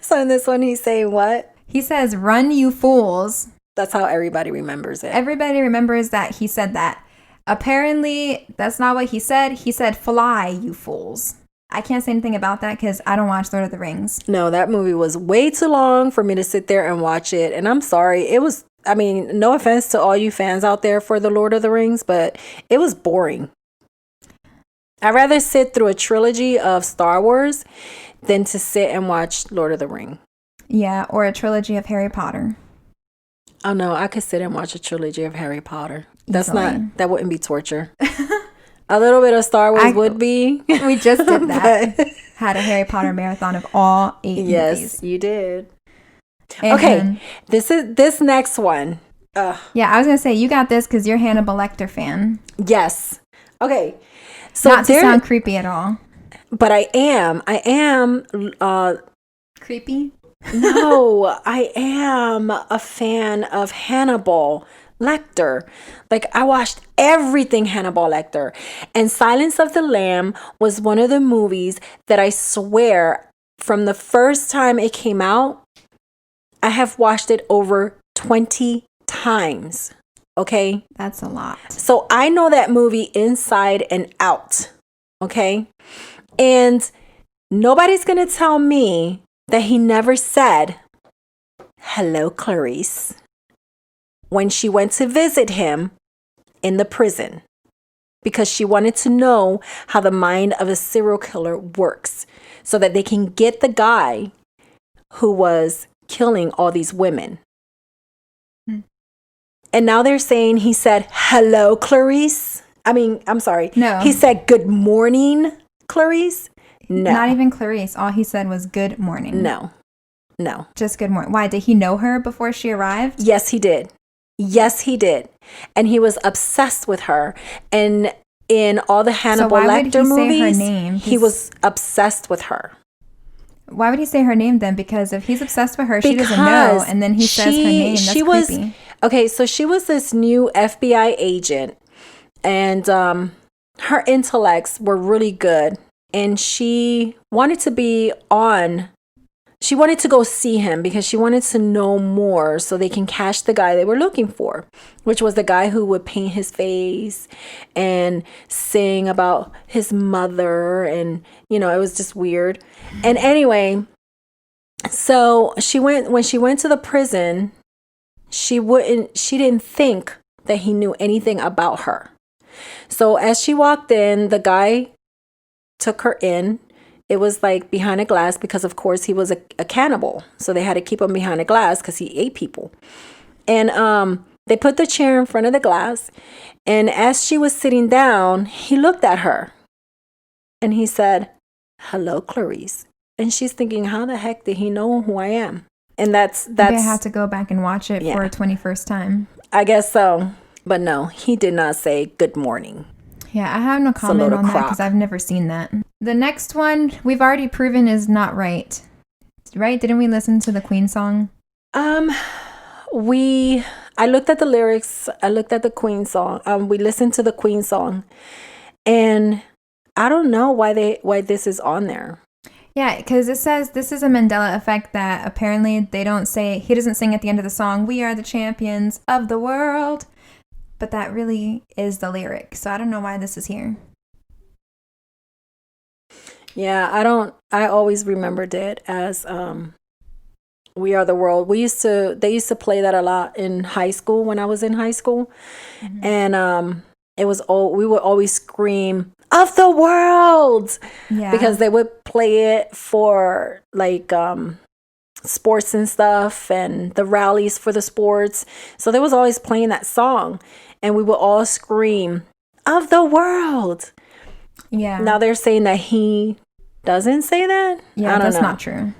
So in this one, he's saying what? He says, "Run, you fools." That's how everybody remembers it. Everybody remembers that he said that. Apparently, that's not what he said. He said, "Fly, you fools." I can't say anything about that because I don't watch Lord of the Rings. No, that movie was way too long for me to sit there and watch it. And I'm sorry. It was, no offense to all you fans out there for the Lord of the Rings, but it was boring. I'd rather sit through a trilogy of Star Wars than to sit and watch Lord of the Ring. Yeah, or a trilogy of Harry Potter. Oh no, I could sit and watch a trilogy of Harry Potter. Easily. That wouldn't be torture. A little bit of Star Wars would be. We just did that. Had a Harry Potter marathon of all 8 movies. Yes, you did. Okay, Amen. this next one. Yeah, I was gonna say you got this because you're Hannibal Lecter fan. Yes. Okay. So Not to sound creepy at all. but I am. Creepy? No, I am a fan of Hannibal Lecter. Like, I watched everything Hannibal Lecter. And Silence of the Lamb was one of the movies that I swear, from the first time it came out, I have watched it over 20 times. Okay? That's a lot. So I know that movie inside and out. Okay? And nobody's going to tell me that he never said, "Hello, Clarice," when she went to visit him in the prison, because she wanted to know how the mind of a serial killer works so that they can get the guy who was killing all these women. And now they're saying he said, "Hello, Clarice." I'm sorry. No. He said, "Good morning, Clarice." No. Not even Clarice. All he said was good morning. No. Just good morning. Why? Did he know her before she arrived? Yes, he did. Yes, he did. And he was obsessed with her. And in all the Hannibal Lecter movies, say her name? He was obsessed with her. Why would he say her name then? Because if he's obsessed with her, she doesn't know, and then he says her name. That's creepy. Okay, so she was this new FBI agent, and her intellects were really good, and she wanted to go see him because she wanted to know more so they can catch the guy they were looking for, which was the guy who would paint his face and sing about his mother. And, it was just weird. And anyway, so when she went to the prison, she didn't think that he knew anything about her. So as she walked in, the guy took her in. It was like behind a glass because, of course, he was a cannibal. So they had to keep him behind a glass because he ate people. And they put the chair in front of the glass. And as she was sitting down, he looked at her. And he said, "Hello, Clarice." And she's thinking, how the heck did he know who I am? And that's. Maybe I have to go back and watch it for a 21st time. I guess so. But no, he did not say good morning. Yeah, I have no comment on that because I've never seen that. The next one we've already proven is not right. Right? Didn't we listen to the Queen song? I looked at the lyrics. I looked at the Queen song. We listened to the Queen song, and I don't know why this is on there. Yeah, because it says this is a Mandela effect that apparently they don't say. He doesn't sing at the end of the song, "We are the champions of the world." But that really is the lyric. So I don't know why this is here. Yeah, I always remembered it as "We Are the World." They used to play that a lot in high school when I was in high school. Mm-hmm. And we would always scream, "Of the world!" Yeah. Because they would play it for like sports and stuff and the rallies for the sports. So they was always playing that song. And we would all scream, "Of the world." Yeah. Now they're saying that he doesn't say that? Yeah, that's not true.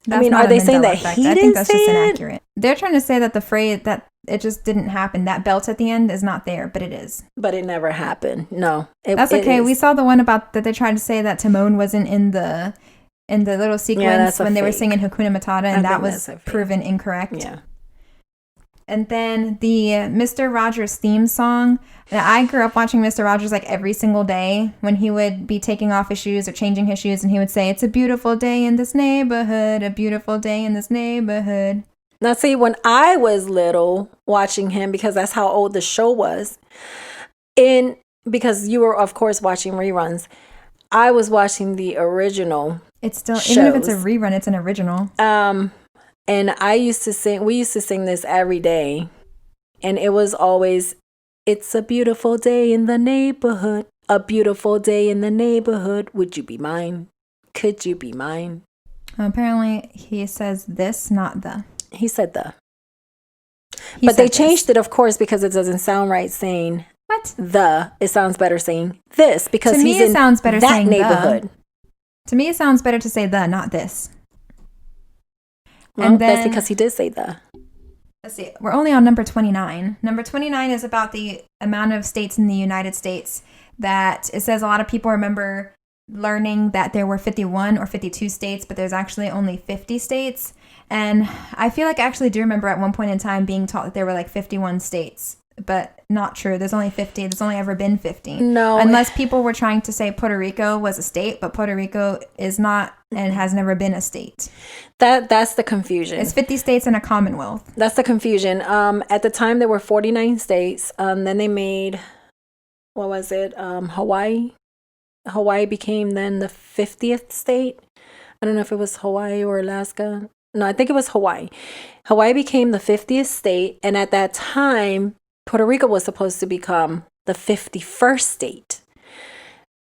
Are they saying that he didn't say it? I think that's just inaccurate. They're trying to say that the phrase that it just didn't happen, that belt at the end is not there, but it is. But it never happened. No. That's okay. We saw the one about that they tried to say that Timon wasn't in the little sequence when they were singing Hakuna Matata, and that was proven incorrect. Yeah. And then the Mr. Rogers theme song. Now, I grew up watching Mr. Rogers like every single day when he would be taking off his shoes or changing his shoes, and he would say, "It's a beautiful day in this neighborhood, a beautiful day in this neighborhood." Now, see, when I was little watching him, because that's how old the show was, because you were, of course, watching reruns, I was watching the original. It's still, shows. Even if it's a rerun, it's an original. And we used to sing this every day. And it was always, "It's a beautiful day in the neighborhood, a beautiful day in the neighborhood. Would you be mine? Could you be mine?" Apparently, he says this, not the. He said the. But they changed it, of course, because it doesn't sound right saying what? The. It sounds better saying this because to me, he's in sounds better that saying neighborhood. To me, it sounds better to say the, not this. Well, And then, that's because he did say that. let's see, we're only on number 29. Number 29 is about the amount of states in the United States that it says a lot of people remember learning that there were 51 or 52 states, but there's actually only 50 states. And I feel like I actually do remember at one point in time being taught that there were like 51 states, but not true. There's only 50. There's only ever been 50. No. Unless people were trying to say Puerto Rico was a state, but Puerto Rico is not and has never been a state. That's the confusion. It's 50 states and a commonwealth. That's the confusion. At the time, there were 49 states. Then they made, what was it? Hawaii. Hawaii became then the 50th state. I don't know if it was Hawaii or Alaska. No, I think it was Hawaii. Hawaii became the 50th state. And at that time, Puerto Rico was supposed to become the 51st state.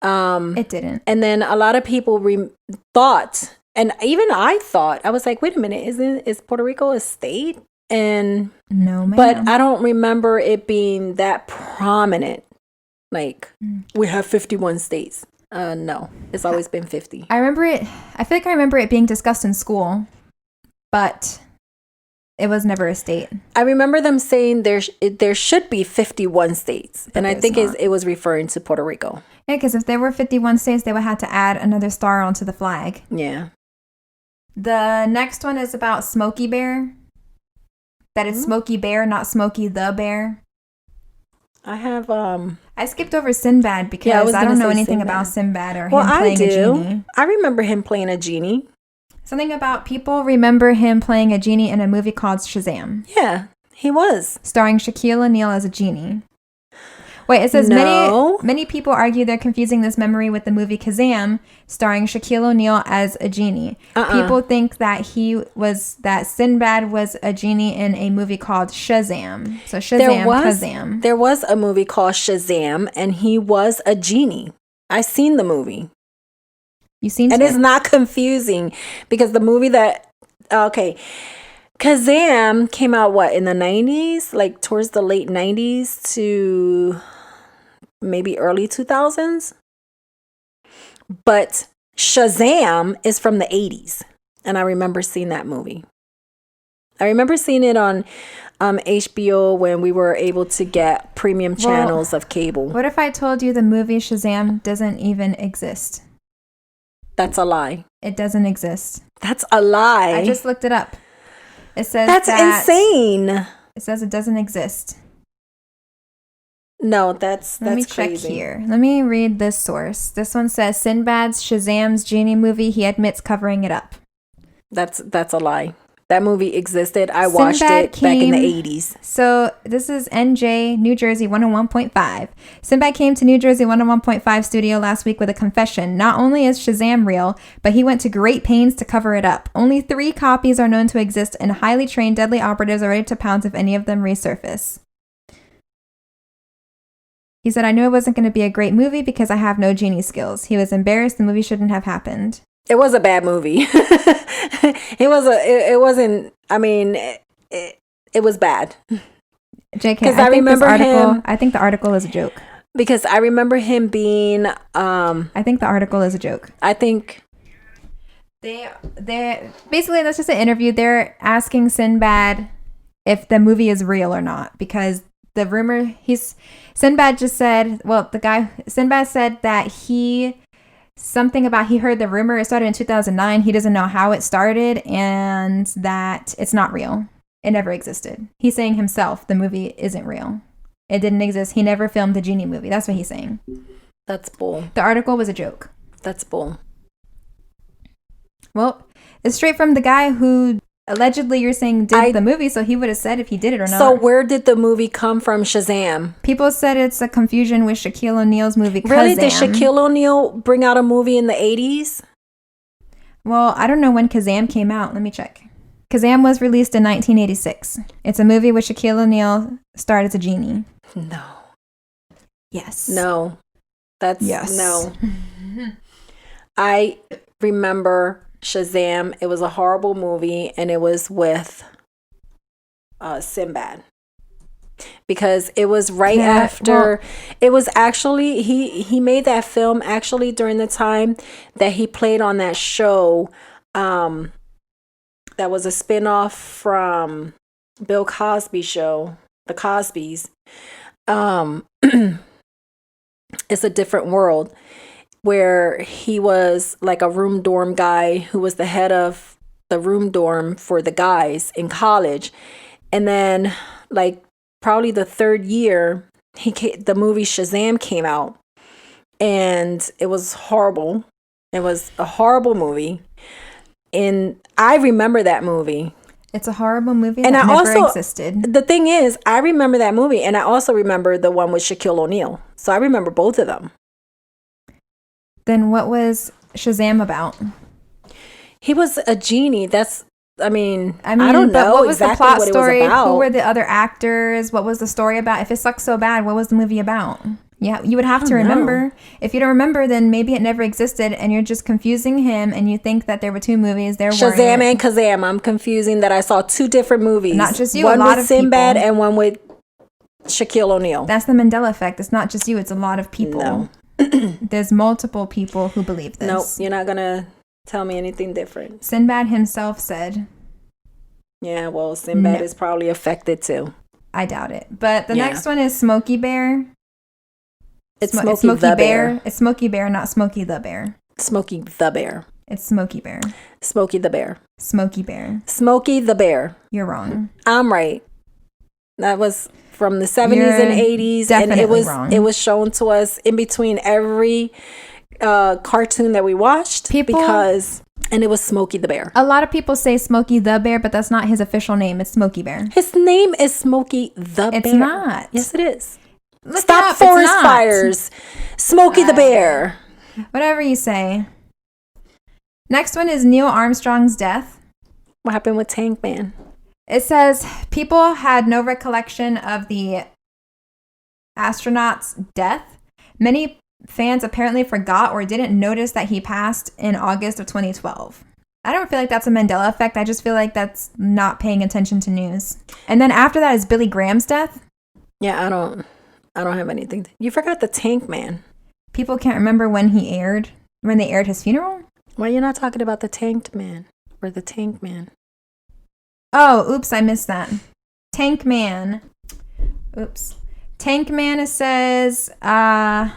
It didn't. And then a lot of people thought, and even I thought, I was like, wait a minute, is Puerto Rico a state? And no, ma'am. But I don't remember it being that prominent. Like, we have 51 states. No, it's always been 50. I remember it. I feel like I remember it being discussed in school, but it was never a state. I remember them saying there should be 51 states. But and I think it was referring to Puerto Rico. Yeah, because if there were 51 states, they would have to add another star onto the flag. Yeah. The next one is about Smokey Bear. That it's Smokey Bear, not Smokey the Bear. I have I skipped over Sinbad because I don't know anything about Sinbad or him playing a genie. I remember him playing a genie. Something about people remember him playing a genie in a movie called Shazam. Yeah, he was. Starring Shaquille O'Neal as a genie. Wait, it says many people argue they're confusing this memory with the movie Kazam, starring Shaquille O'Neal as a genie. People think that Sinbad was a genie in a movie called Shazam. So Kazam. There was a movie called Shazam, and he was a genie. I seen the movie. You seen it? And it's not confusing because the movie Kazam came out in the 90s, like towards the late 90s to maybe early 2000s. But Shazam is from the 80s, and I remember seeing that movie. I remember seeing it on HBO when we were able to get premium channels of cable. What if I told you the movie Shazam doesn't even exist? That's a lie. It doesn't exist. That's a lie. I just looked it up. It says that's insane. It says it doesn't exist. No, that's Let me crazy. check here. Let me read this source. This one says Sinbad's Shazam's genie movie. He admits covering it up. That's a lie. That movie existed. I watched it back in the 80s. So this is NJ, New Jersey 101.5. Sinbad came to New Jersey 101.5 studio last week with a confession. Not only is Shazam real, but he went to great pains to cover it up. Only 3 copies are known to exist, and highly trained deadly operatives are ready to pounce if any of them resurface. He said, I knew it wasn't going to be a great movie because I have no genie skills. He was embarrassed. The movie shouldn't have happened. It was a bad movie. It wasn't, I mean, it was bad. JK, I think the article is a joke. Because I remember him being, I think the article is a joke. I think they basically, that's just an interview. They're asking Sinbad if the movie is real or not, because the rumor Sinbad said that he heard the rumor. It started in 2009. He doesn't know how it started and that it's not real. It never existed. He's saying himself the movie isn't real. It didn't exist. He never filmed the genie movie. That's what he's saying. That's bull. The article was a joke. That's bull. Well, it's straight from the guy who allegedly you're saying did the movie, so he would have said if he did it or not. So where did the movie come from, Shazam? People said it's a confusion with Shaquille O'Neal's movie Kazam. Really? Did Shaquille O'Neal bring out a movie in the 80s? Well, I don't know when Kazam came out. Let me check. Kazam was released in 1986. It's a movie with Shaquille O'Neal starred as a genie. No. Yes. No. That's yes. No. I remember Shazam. It was a horrible movie, and it was with Sinbad, because it was right after. It was actually he made that film actually during the time that he played on that show. that was a spinoff from Bill Cosby show, The Cosbys. It's a different world, where he was like a room dorm guy who was the head of the room dorm for the guys in college. And then like probably the third year, the movie Shazam came out, and it was horrible. It was a horrible movie. And I remember that movie. It's a horrible movie and that I never also, existed. The thing is, I remember that movie, and I also remember the one with Shaquille O'Neal. So I remember both of them. Then what was Shazam about? He was a genie. I mean, I but don't know what was exactly the plot what story? It was about. Who were the other actors? What was the story about? If it sucks so bad, what was the movie about? Yeah, you would have to remember. If you don't remember, then maybe it never existed, and you're just confusing him, and you think that there were two movies. There weren't. Shazam and Kazam. I'm confusing that I saw two different movies. Not just you. One a lot with of Sinbad people. and one with Shaquille O'Neal. That's the Mandela Effect. It's not just you. It's a lot of people. No. There's multiple people who believe this. Nope, you're not gonna tell me anything different. Sinbad himself said. Yeah, well, Sinbad is probably affected too. I doubt it. But the next one is Smokey Bear. It's Smokey the Bear. It's Smokey Bear, not Smokey the Bear. Smokey the Bear. It's Smokey Bear. Smokey the Bear. Smokey Bear. Smokey the Bear. You're wrong. I'm right. That was from the 70s and 80s, and it was shown to us in between every cartoon that we watched, and it was Smokey the Bear. A lot of people say Smokey the Bear, but that's not his official name. It's Smokey Bear. His name is Smokey the Bear. It's not. Yes, it is. Stop forest fires. Smokey the Bear. Whatever you say. Next one is Neil Armstrong's death. What happened with Tank Man? It says people had no recollection of the astronaut's death. Many fans apparently forgot or didn't notice that he passed in August of 2012. I don't feel like that's a Mandela effect. I just feel like that's not paying attention to news. And then after that is Billy Graham's death. Yeah, I don't have anything. You forgot the Tank Man. People can't remember when they aired his funeral. Why are you not talking about the Tanked Man or the Tank Man? Oh, oops, I missed that. Tank Man. Oops. Tank Man, it says, and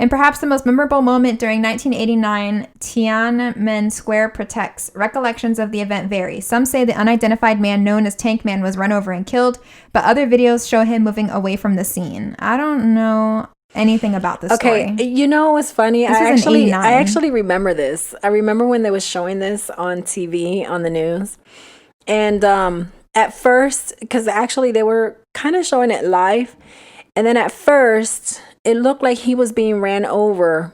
perhaps the most memorable moment during 1989, Tiananmen Square protects. Recollections of the event vary. Some say the unidentified man known as Tank Man was run over and killed, but other videos show him moving away from the scene. I don't know anything about this story. Okay, you know what's funny? I actually remember this. I remember when they was showing this on TV, on the news. And at first, because actually they were kind of showing it live. And then at first, it looked like he was being ran over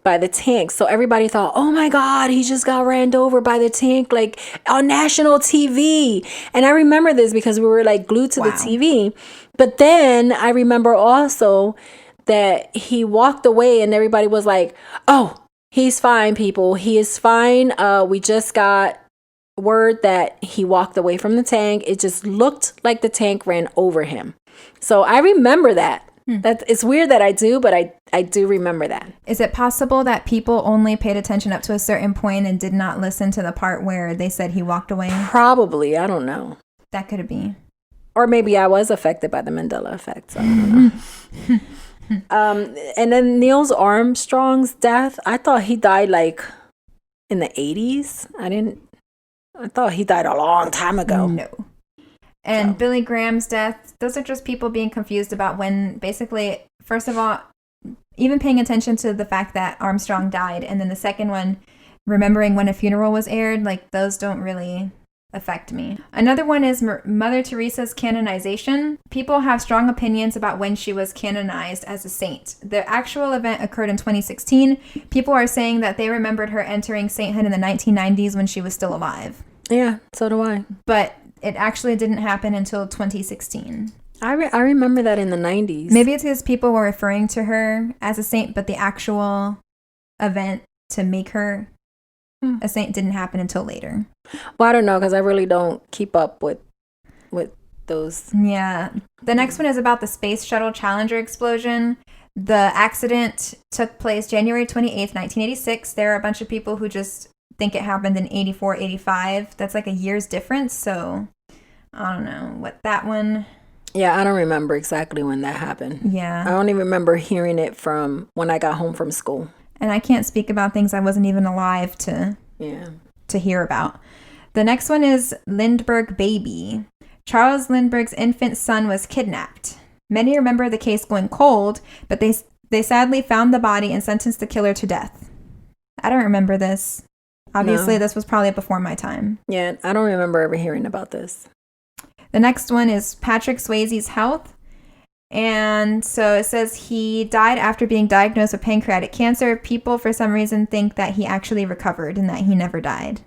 by the tank. So everybody thought, oh my God, he just got ran over by the tank, like on national TV. And I remember this because we were like glued to the TV. But then I remember also that he walked away and everybody was like, oh, he's fine, people. He is fine. We just got word that he walked away from the tank. It just looked like the tank ran over him. So I remember that. It's weird that I do, but I do remember that. Is it possible that people only paid attention up to a certain point and did not listen to the part where they said he walked away? Probably. I don't know. That could be. Or maybe I was affected by the Mandela effect. So I don't know. And then Neil Armstrong's death, I thought he died like in the 80s. I thought he died a long time ago. No. And Billy Graham's death, those are just people being confused about when, basically, first of all, even paying attention to the fact that Armstrong died. And then the second one, remembering when a funeral was aired, like those don't really affect me. Another one is Mother Teresa's canonization. People have strong opinions about when she was canonized as a saint. The actual event occurred in 2016. People are saying that they remembered her entering sainthood in the 1990s when she was still alive. Yeah, so do I. But it actually didn't happen until 2016. I remember that in the 90s. Maybe it's because people were referring to her as a saint, but the actual event to make her a saint didn't happen until later. Well, I don't know, because I really don't keep up with those. Yeah. The next one is about the Space Shuttle Challenger explosion. The accident took place January 28th, 1986. There are a bunch of people who just think it happened in 84, 85. That's like a year's difference. So I don't know what that one. Yeah, I don't remember exactly when that happened. Yeah. I only remember hearing it from when I got home from school. And I can't speak about things I wasn't even alive to hear about. The next one is Lindbergh baby. Charles Lindbergh's infant son was kidnapped. Many remember the case going cold, but they sadly found the body and sentenced the killer to death. I don't remember this. Obviously, This was probably before my time. Yeah, I don't remember ever hearing about this. The next one is Patrick Swayze's health. And so it says he died after being diagnosed with pancreatic cancer. People, for some reason, think that he actually recovered and that he never died.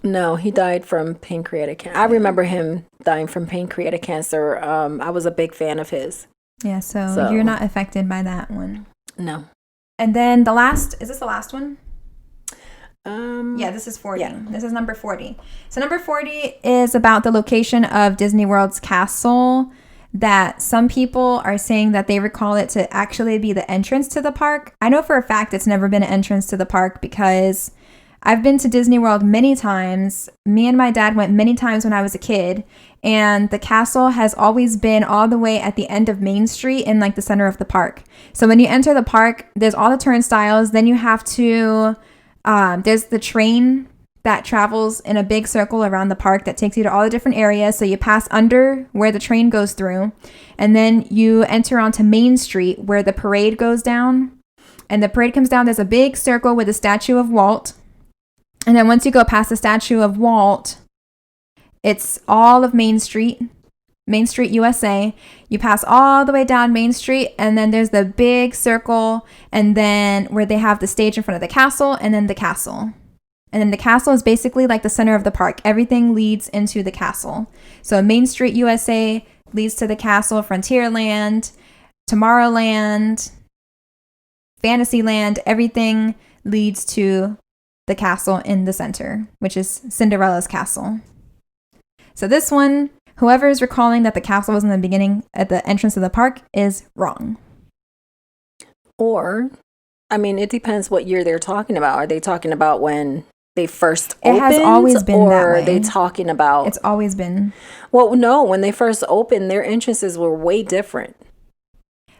No, he died from pancreatic cancer. I remember him dying from pancreatic cancer. I was a big fan of his. Yeah, so you're not affected by that one. No. And then is this the last one? Yeah, this is 40. Yeah. This is number 40. So number 40 is about the location of Disney World's castle, that some people are saying that they recall it to actually be the entrance to the park. I know for a fact it's never been an entrance to the park because I've been to Disney World many times. Me and my dad went many times when I was a kid, and the castle has always been all the way at the end of Main Street in like the center of the park. So when you enter the park, there's all the turnstiles. Then you have to, there's the train that travels in a big circle around the park that takes you to all the different areas. So you pass under where the train goes through, and then you enter onto Main Street where the parade goes down. And the parade comes down. There's a big circle with a statue of Walt. And then once you go past the statue of Walt, it's all of Main Street, USA. You pass all the way down Main Street, and then there's the big circle, and then where they have the stage in front of the castle, and then the castle. And then the castle is basically like the center of the park. Everything leads into the castle. So Main Street, USA leads to the castle, Frontierland, Tomorrowland, Fantasyland, everything leads to the castle in the center, which is Cinderella's castle. So this one, whoever is recalling that the castle was in the beginning at the entrance of the park is wrong. Or, I mean, it depends what year they're talking about. Are they talking about when they first opened? It has always been that way. Or are they talking about... It's always been. Well, no, when they first opened, their entrances were way different.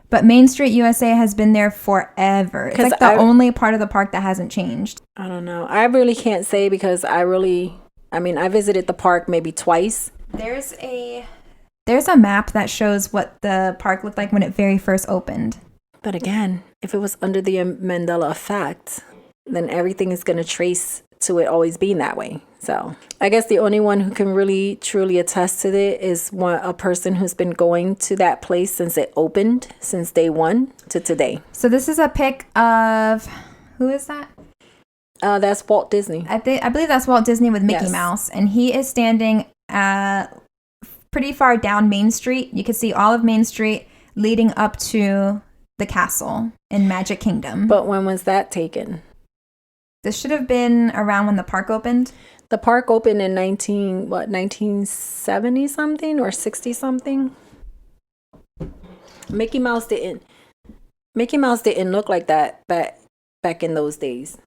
But Main Street USA has been there forever. It's like the only part of the park that hasn't changed. I don't know. I really can't say because I visited the park maybe twice. There's a map that shows what the park looked like when it very first opened. But again, if it was under the Mandela Effect, then everything is going to trace to it always being that way. So I guess the only one who can really truly attest to it is a person who's been going to that place since it opened, since day one to today. So this is a pic of, who is that? That's Walt Disney. I believe that's Walt Disney with Mickey Mouse, and he is standing pretty far down Main Street. You can see all of Main Street leading up to the castle in Magic Kingdom. But when was that taken? This should have been around when the park opened. The park opened in 1970 something or 60 something. Mickey Mouse didn't look like that back in those days.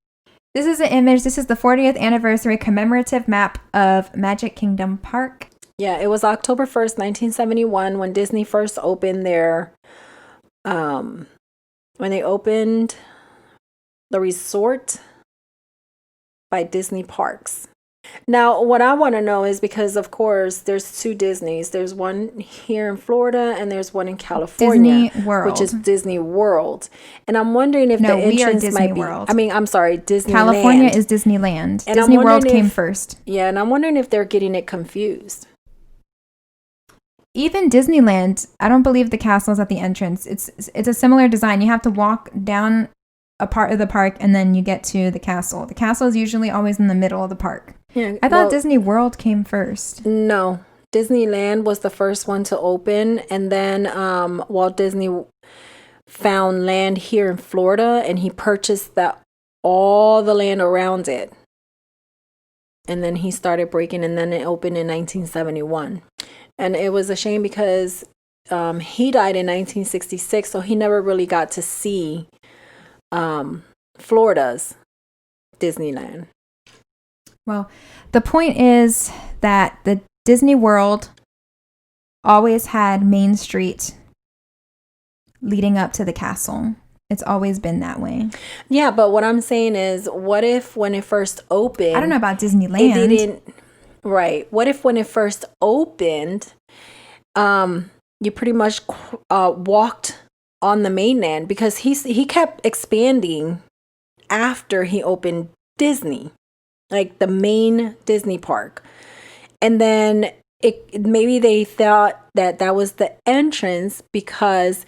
This is an image. This is the 40th anniversary commemorative map of Magic Kingdom Park. Yeah, it was October 1st, 1971 when Disney first opened their when they opened the resort by Disney Parks. Now, what I want to know is because, of course, there's two Disneys. There's one here in Florida and there's one in California, Disney World, which is Disney World. And I'm wondering if the entrance might be. World. I mean, I'm sorry, Disneyland. California is Disneyland. And Disney World came first. Yeah, and I'm wondering if they're getting it confused. Even Disneyland, I don't believe the castle is at the entrance. It's a similar design. You have to walk down a part of the park and then you get to the castle. The castle is usually always in the middle of the park. Yeah, I thought Disney World came first. No, Disneyland was the first one to open, and then Walt Disney found land here in Florida, and he purchased all the land around it. And then he started breaking, and then it opened in 1971. And it was a shame because he died in 1966, so he never really got to see Florida's Disneyland. Well, the point is that the Disney World always had Main Street leading up to the castle. It's always been that way. Yeah, but what I'm saying is, what if when it first opened, I don't know about Disneyland. it didn't. Right. What if when it first opened, you pretty much walked on the mainland, because he kept expanding after he opened Disney, like the main Disney park, and then maybe they thought that was the entrance, because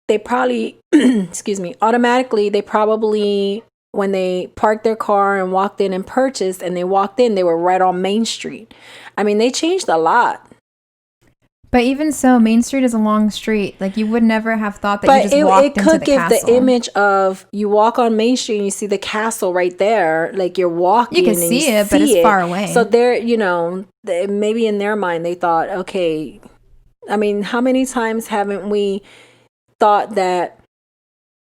they probably excuse me, automatically they probably, when they parked their car and walked in and purchased and they walked in, they were right on Main Street. I mean, they changed a lot. But even so, Main Street is a long street. Like, you would never have thought that you just walked into the castle. But it could give the image of, you walk on Main Street and you see the castle right there. Like, you're walking. You can see it, but it's far away. So they're, maybe in their mind they thought, okay, I mean, how many times haven't we thought that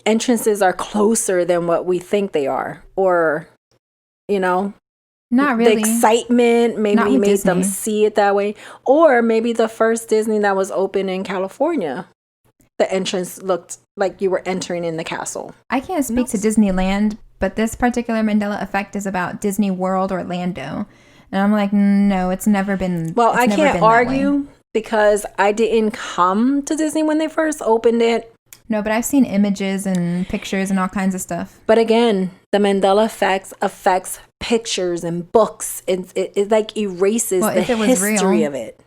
entrances are closer than what we think they are? Or, not really. The excitement maybe made Disney. Them see it that way. Or maybe the first Disney that was open in California, the entrance looked like you were entering in the castle. I can't speak to Disneyland, but this particular Mandela effect is about Disney World Orlando. And I'm like, no, it's never been. Well, I can't argue because I didn't come to Disney when they first opened it. No, but I've seen images and pictures and all kinds of stuff. But again, the Mandela effects affects pictures and books. It like erases the history of it.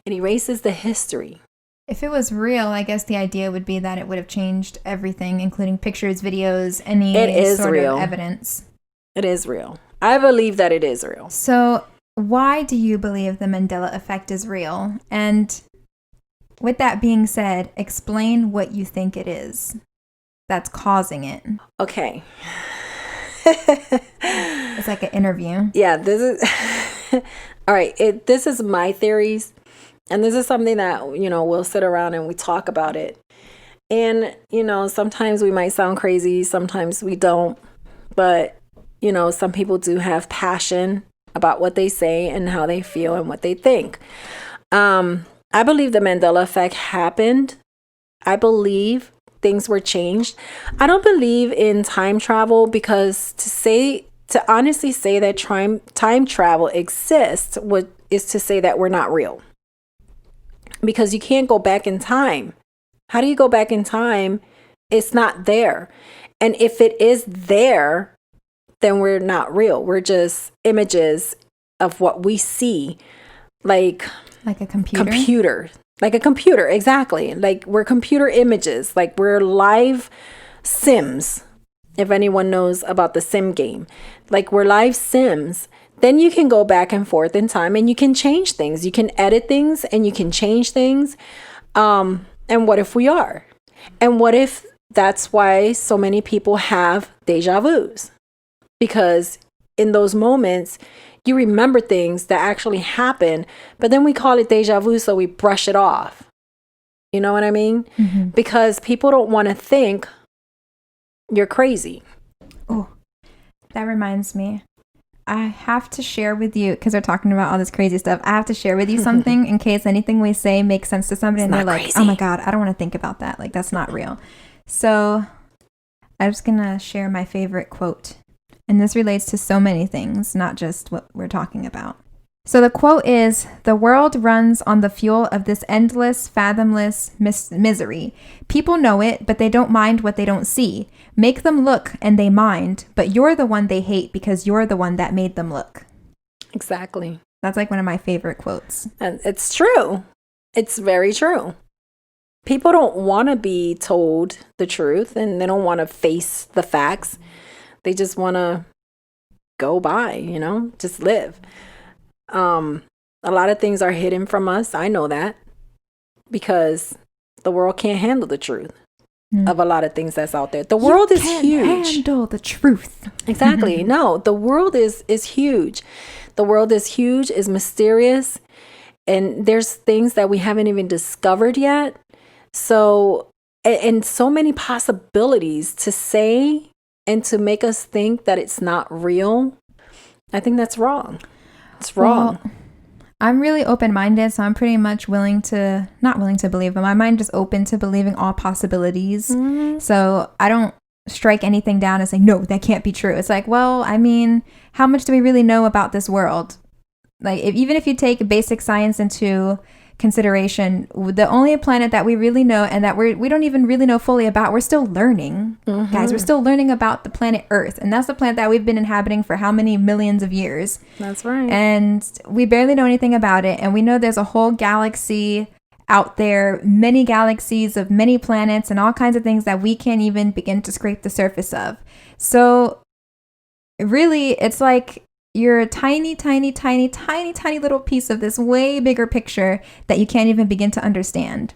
It erases the history. If it was real, I guess the idea would be that it would have changed everything, including pictures, videos, any sort of evidence. It is real. I believe that it is real. So why do you believe the Mandela effect is real? And with that being said, explain what you think it is that's causing it. Okay. It's like an interview. Yeah, this is all right. This is my theories, and this is something that we'll sit around and we talk about it. And sometimes we might sound crazy, sometimes we don't, but some people do have passion about what they say and how they feel and what they think. I believe the Mandela effect happened. I believe things were changed. I don't believe in time travel, because to honestly say that time travel exists is to say that we're not real. Because you can't go back in time. How do you go back in time? It's not there. And if it is there, then we're not real. We're just images of what we see. Like a computer? Like a computer, exactly. Like we're computer images. Like we're live Sims, if anyone knows about the sim game. Like we're live Sims. Then you can go back and forth in time and you can change things. You can edit things and you can change things. And what if we are? And what if that's why so many people have deja vus? Because in those moments, you remember things that actually happened, but then we call it deja vu, so we brush it off. You know what I mean? Mm-hmm. Because people don't want to think you're crazy. Oh, that reminds me. I have to share with you, because we're talking about all this crazy stuff, I have to share with you something in case anything we say makes sense to somebody and they're like, crazy. Oh my God, I don't want to think about that. Like, that's not real. So I'm just going to share my favorite quote. And this relates to so many things, not just what we're talking about. So the quote is, "The world runs on the fuel of this endless, fathomless misery. People know it, but they don't mind what they don't see. Make them look and they mind, but you're the one they hate because you're the one that made them look." Exactly. That's like one of my favorite quotes. And it's true. It's very true. People don't want to be told the truth, and they don't want to face the facts. They just want to go by, just live. A lot of things are hidden from us. I know that, because the world can't handle the truth of a lot of things that's out there. The world is huge. You can't handle the truth. Exactly. No, the world is huge. The world is huge, is mysterious, and there's things that we haven't even discovered yet. So, and so many possibilities to say and to make us think that it's not real. I think that's wrong. It's wrong. Well, I'm really open-minded, so I'm pretty much not willing to believe, but my mind is open to believing all possibilities. Mm-hmm. So I don't strike anything down and say, no, that can't be true. It's like, well, I mean, how much do we really know about this world? Like, even if you take basic science into consideration, the only planet that we really know and that we don't even really know fully about, we're still learning. Guys, we're still learning about the planet Earth, and that's the planet that we've been inhabiting for how many millions of years. That's right. And we barely know anything about it, and we know there's a whole galaxy out there, many galaxies of many planets and all kinds of things that we can't even begin to scrape the surface of. So really, it's like you're a tiny, tiny, tiny, tiny, tiny little piece of this way bigger picture that you can't even begin to understand.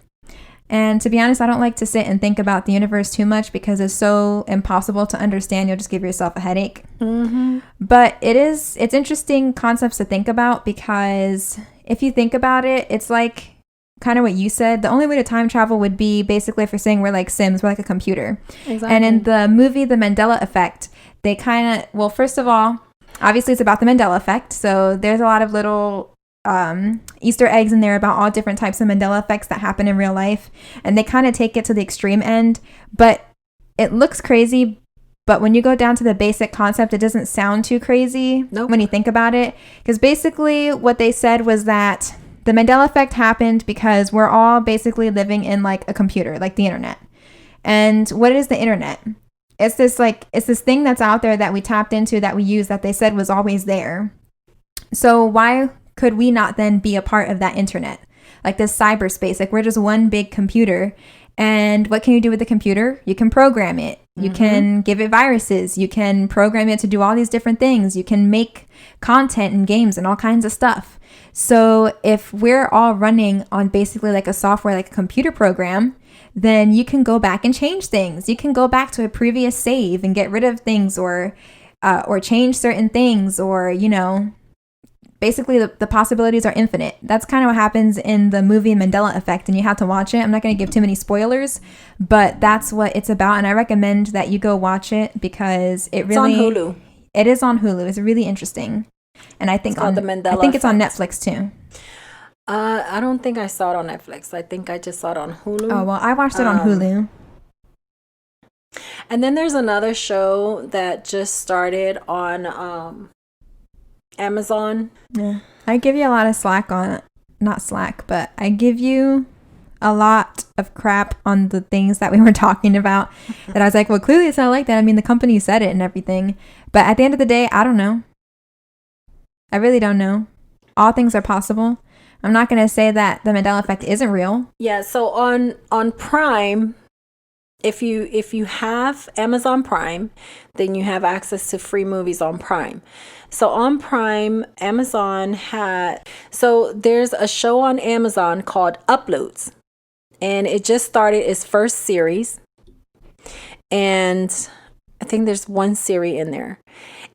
And to be honest, I don't like to sit and think about the universe too much because it's so impossible to understand. You'll just give yourself a headache. Mm-hmm. But it's interesting concepts to think about, because if you think about it, it's like kind of what you said. The only way to time travel would be basically if you're saying we're like Sims, we're like a computer. Exactly. And in the movie, The Mandela Effect, they kind of, well, first of all, obviously it's about the Mandela effect. So there's a lot of little Easter eggs in there about all different types of Mandela effects that happen in real life. And they kind of take it to the extreme end. But it looks crazy. But when you go down to the basic concept, it doesn't sound too crazy when you think about it. Because basically what they said was that the Mandela effect happened because we're all basically living in like a computer, like the internet. And what is the internet? It's this thing that's out there that we tapped into, that we use, that they said was always there. So why could we not then be a part of that internet? Like this cyberspace, like we're just one big computer. And what can you do with the computer? You can program it. You can give it viruses. You can program it to do all these different things. You can make content and games and all kinds of stuff. So if we're all running on basically like a software, like a computer program, then you can go back and change things. You can go back to a previous save and get rid of things, or change certain things, or, you know, basically the possibilities are infinite. That's kind of what happens in the movie Mandela Effect, and you have to watch it. I'm not going to give too many spoilers, but that's what it's about, and I recommend that you go watch it because it's on Hulu. It is on Hulu. It's really interesting, and I think it's called The Mandela I think it's on Effect. Netflix too. I don't think I saw it on Netflix. I think I just saw it on Hulu. Oh, well, I watched it on Hulu. And then there's another show that just started on Amazon. Yeah. I give you a lot of slack on it. Not slack, but I give you a lot of crap on the things that we were talking about. That I was like, well, clearly it's not like that. I mean, the company said it and everything. But at the end of the day, I don't know. I really don't know. All things are possible. I'm not going to say that the Mandela Effect isn't real. Yeah, so on Prime, if you have Amazon Prime, then you have access to free movies on Prime. So on Prime, there's a show on Amazon called Uploads. And it just started its first series. And I think there's one series in there.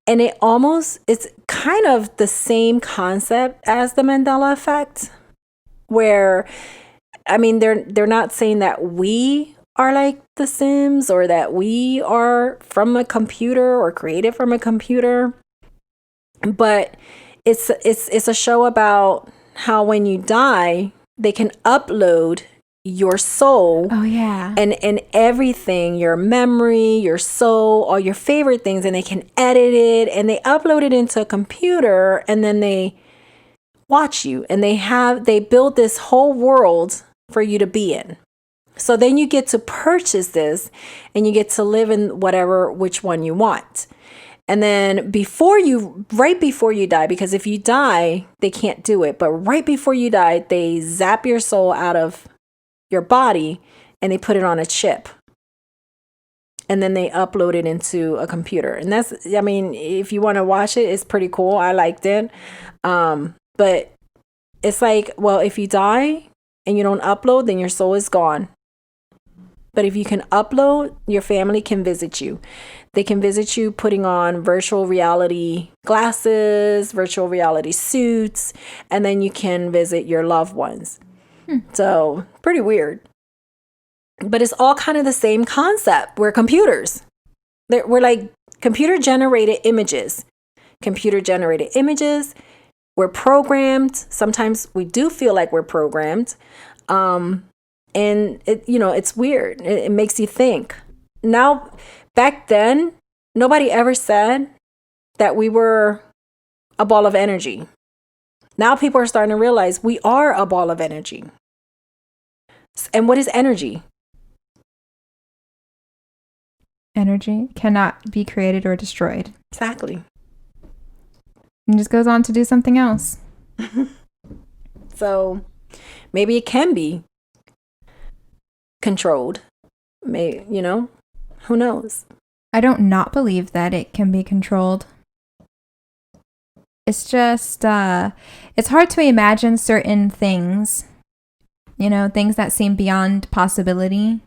And it's kind of the same concept as the Mandela Effect, where, I mean, they're not saying that we are like the Sims or that we are from a computer or created from a computer, but it's a show about how when you die, they can upload your soul. Oh, yeah. And everything, your memory, your soul, all your favorite things, and they can edit it and they upload it into a computer, and then they watch you, and they build this whole world for you to be in. So then you get to purchase this and you get to live in which one you want. And then right before you die, because if you die, they can't do it. But right before you die, they zap your soul out of your body and they put it on a chip. And then they upload it into a computer. And if you want to watch it, it's pretty cool. I liked it. But it's like, well, if you die and you don't upload, then your soul is gone. But if you can upload, your family can visit you. They can visit you putting on virtual reality glasses, virtual reality suits, and then you can visit your loved ones. So pretty weird. But it's all kind of the same concept. We're computers. We're like computer generated images, computer generated images. We're programmed. Sometimes we do feel like we're programmed. And it's weird. It makes you think. Now, back then, nobody ever said that we were a ball of energy. Now people are starting to realize we are a ball of energy. And what is energy? Energy cannot be created or destroyed. Exactly. And just goes on to do something else. So maybe it can be controlled. Who knows? I don't not believe that it can be controlled. It's just, it's hard to imagine certain things, things that seem beyond possibility.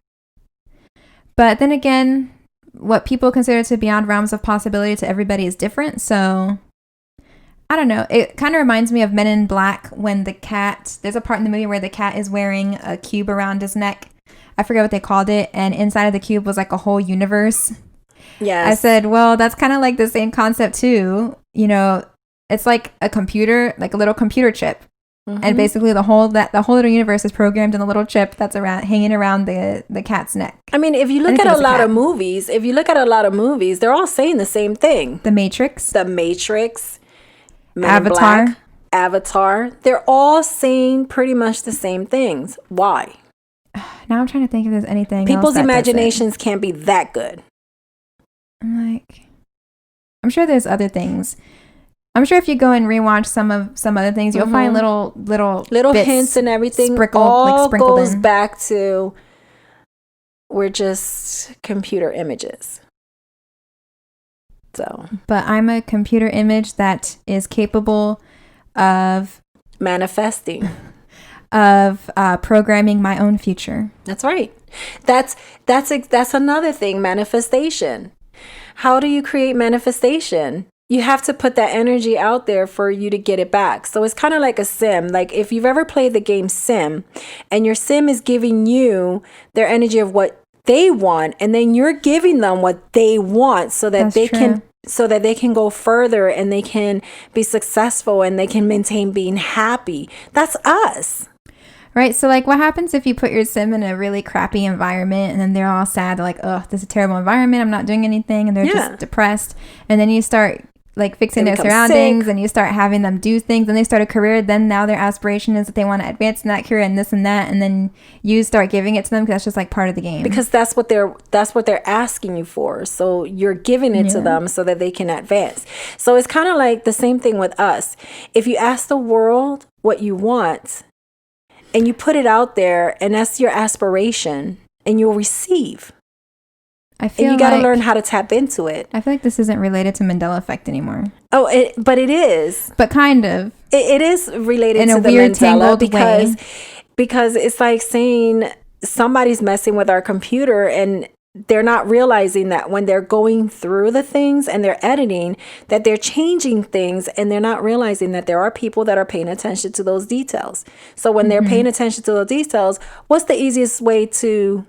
But then again, what people consider to beyond realms of possibility to everybody is different. So I don't know. It kind of reminds me of Men in Black when there's a part in the movie where the cat is wearing a cube around his neck. I forget what they called it. And inside of the cube was like a whole universe. Yes. I said, well, that's kind of like the same concept too. It's like a computer, like a little computer chip. Mm-hmm. And basically the whole little universe is programmed in a little chip that's hanging around the cat's neck. I mean, if you look at a lot of movies, they're all saying the same thing. The Matrix. Men in Black, Avatar. They're all saying pretty much the same things. Why? Now I'm trying to think if there's anything People's imaginations can't be that good. I'm sure there's other things. I'm sure if you go and rewatch some other things, you'll find little hints and everything. Sprinkled goes back to we're just computer images. So, but I'm a computer image that is capable of manifesting, of programming my own future. That's right. That's another thing. Manifestation. How do you create manifestation? You have to put that energy out there for you to get it back. So it's kind of like a sim. Like if you've ever played the game Sim and your sim is giving you their energy of what they want, and then you're giving them what they want so that they can go further and they can be successful and they can maintain being happy. That's us. Right. So like what happens if you put your sim in a really crappy environment and then they're all sad? They're like, oh, this is a terrible environment. I'm not doing anything. And they're just depressed. And then you start like fixing their surroundings sick. And you start having them do things and they start a career. Then now their aspiration is that they want to advance in that career and this and that. And then you start giving it to them because that's just like part of the game. Because that's what they're asking you for. So you're giving it to them so that they can advance. So it's kind of like the same thing with us. If you ask the world what you want and you put it out there and that's your aspiration and you'll receive. And you got to learn how to tap into it. I feel like this isn't related to Mandela Effect anymore. Oh, but it is. But kind of. It is related in to a the weird, Mandela tangled way. Because it's like saying somebody's messing with our computer and they're not realizing that when they're going through the things and they're editing, that they're changing things and they're not realizing that there are people that are paying attention to those details. So when they're paying attention to those details, what's the easiest way to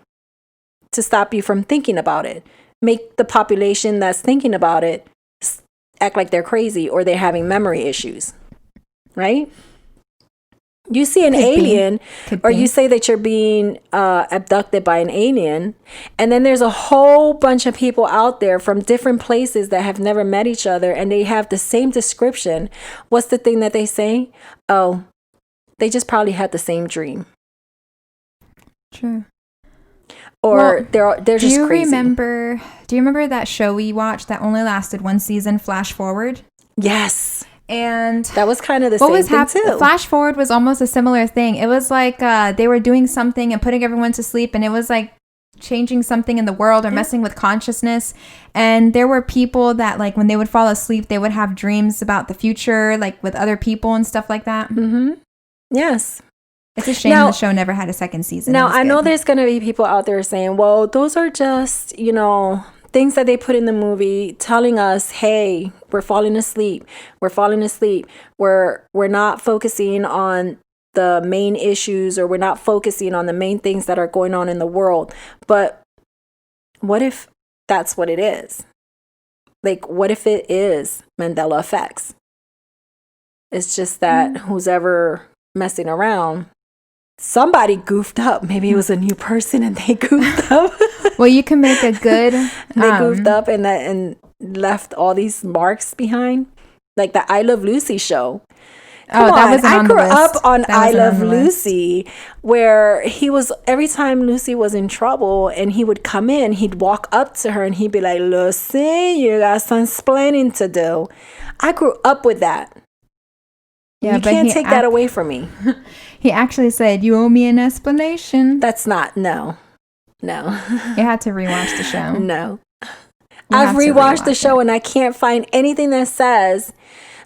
stop you from thinking about it? Make the population that's thinking about it act like they're crazy or they're having memory issues, right? You see an alien or you say that you're being abducted by an alien, and then there's a whole bunch of people out there from different places that have never met each other and they have the same description. What's the thing that they say? Oh, they just probably had the same dream. True. Or they're just crazy. Do you remember that show we watched that only lasted one season, Flash Forward? Yes. And that was kind of the same thing too. Flash Forward was almost a similar thing. It was like they were doing something and putting everyone to sleep, and it was like changing something in the world or messing with consciousness. And there were people that like when they would fall asleep, they would have dreams about the future, like with other people and stuff like that. Mm-hmm. Yes. It's a shame the show never had a second season. Now, I know there's going to be people out there saying, well, those are just, things that they put in the movie telling us, hey, we're falling asleep. We're falling asleep. We're not focusing on the main issues, or we're not focusing on the main things that are going on in the world. But what if that's what it is? Like, what if it is Mandela Effects? It's just that who's ever messing around, somebody goofed up. Maybe it was a new person and they goofed up. Well, you can make a good. They goofed up and left all these marks behind, like the I Love Lucy show. Come that on. wasn't I on the grew list. up on That I wasn't on Love the list. Lucy, where he was, every time Lucy was in trouble and he would come in, he'd walk up to her and he'd be like, Lucy, you got some explaining to do. I grew up with that. Yeah, you but can't take that away from me. He actually said, "You owe me an explanation." That's not, no. You had to rewatch the show. No. You I've have to rewatched the rewatch show it. and I can't find anything that says,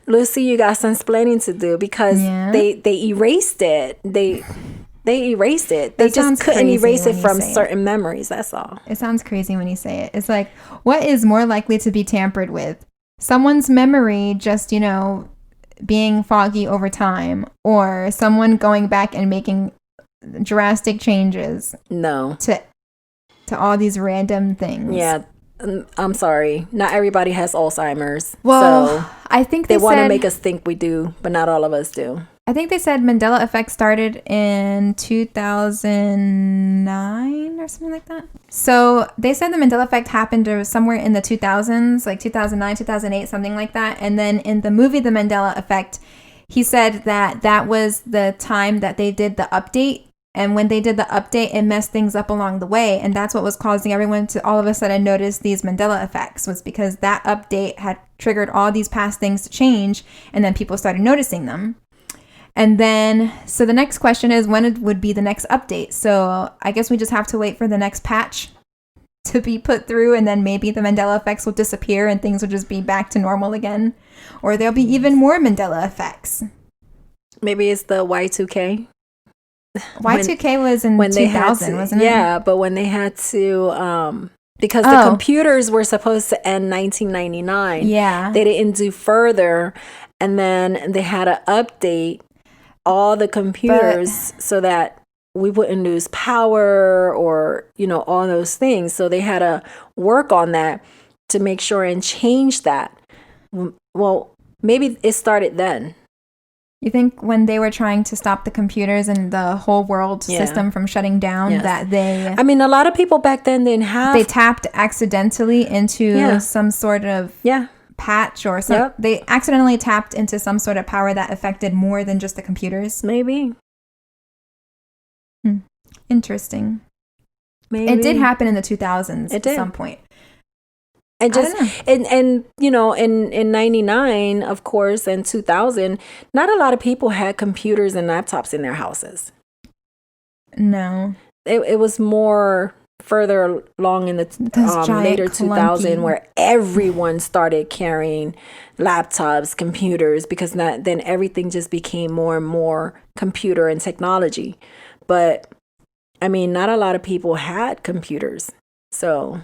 Lucy, you got some explaining to do, because they erased it. They erased it. They That sounds just couldn't crazy erase it when you from say certain memories. That's all. It sounds crazy when you say it. It's like, what is more likely to be tampered with? Someone's memory just, being foggy over time, or someone going back and making drastic changes No. to all these random things. Yeah. I'm sorry. Not everybody has Alzheimer's. Well, so I think they want to said- make us think we do, but not all of us do. I think they said Mandela Effect started in 2009 or something like that. So they said the Mandela Effect happened somewhere in the 2000s, like 2009, 2008, something like that. And then in the movie The Mandela Effect, he said that was the time that they did the update. And when they did the update, it messed things up along the way. And that's what was causing everyone to all of a sudden notice these Mandela effects, was because that update had triggered all these past things to change. And then people started noticing them. And then, so the next question is, when it would be the next update? So I guess we just have to wait for the next patch to be put through, and then maybe the Mandela effects will disappear and things will just be back to normal again. Or there'll be even more Mandela effects. Maybe it's the Y2K. Y2K was in 2000, wasn't it? Yeah, but when they had to, because the computers were supposed to end 1999. Yeah. They didn't do further. And then they had to update all the computers so that we wouldn't lose power or, all those things. So they had to work on that to make sure and change that. Well, maybe it started then. You think when they were trying to stop the computers and the whole world system from shutting down, that they... I mean, a lot of people back then didn't have... They tapped accidentally into some sort of patch or something. Yep. They accidentally tapped into some sort of power that affected more than just the computers. Maybe. Interesting. Maybe. It did happen in the 2000s at some point. And just in 99, of course, and 2000, not a lot of people had computers and laptops in their houses. No. It was more further along in the later 2000 where everyone started carrying laptops, computers, because then everything just became more and more computer and technology. But I mean, not a lot of people had computers. So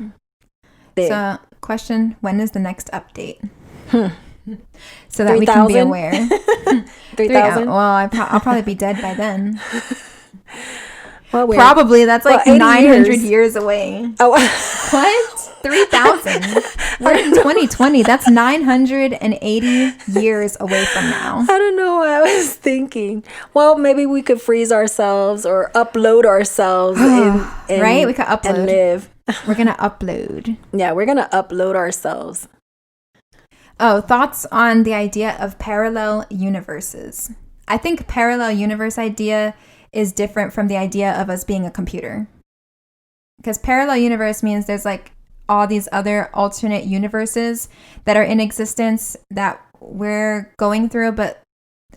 question, when is the next update? So that 3, we can be aware. 3,000? Well, I'll probably be dead by then. Well, probably. That's like 900 years away. Oh. What? 3,000? We're in 2020. That's 980 years away from now. I don't know what I was thinking. Well, maybe we could freeze ourselves or upload ourselves right? We could upload and live. We're going to upload. Yeah, we're going to upload ourselves. Oh, thoughts on the idea of parallel universes. I think parallel universe idea is different from the idea of us being a computer. Because parallel universe means there's like all these other alternate universes that are in existence that we're going through, but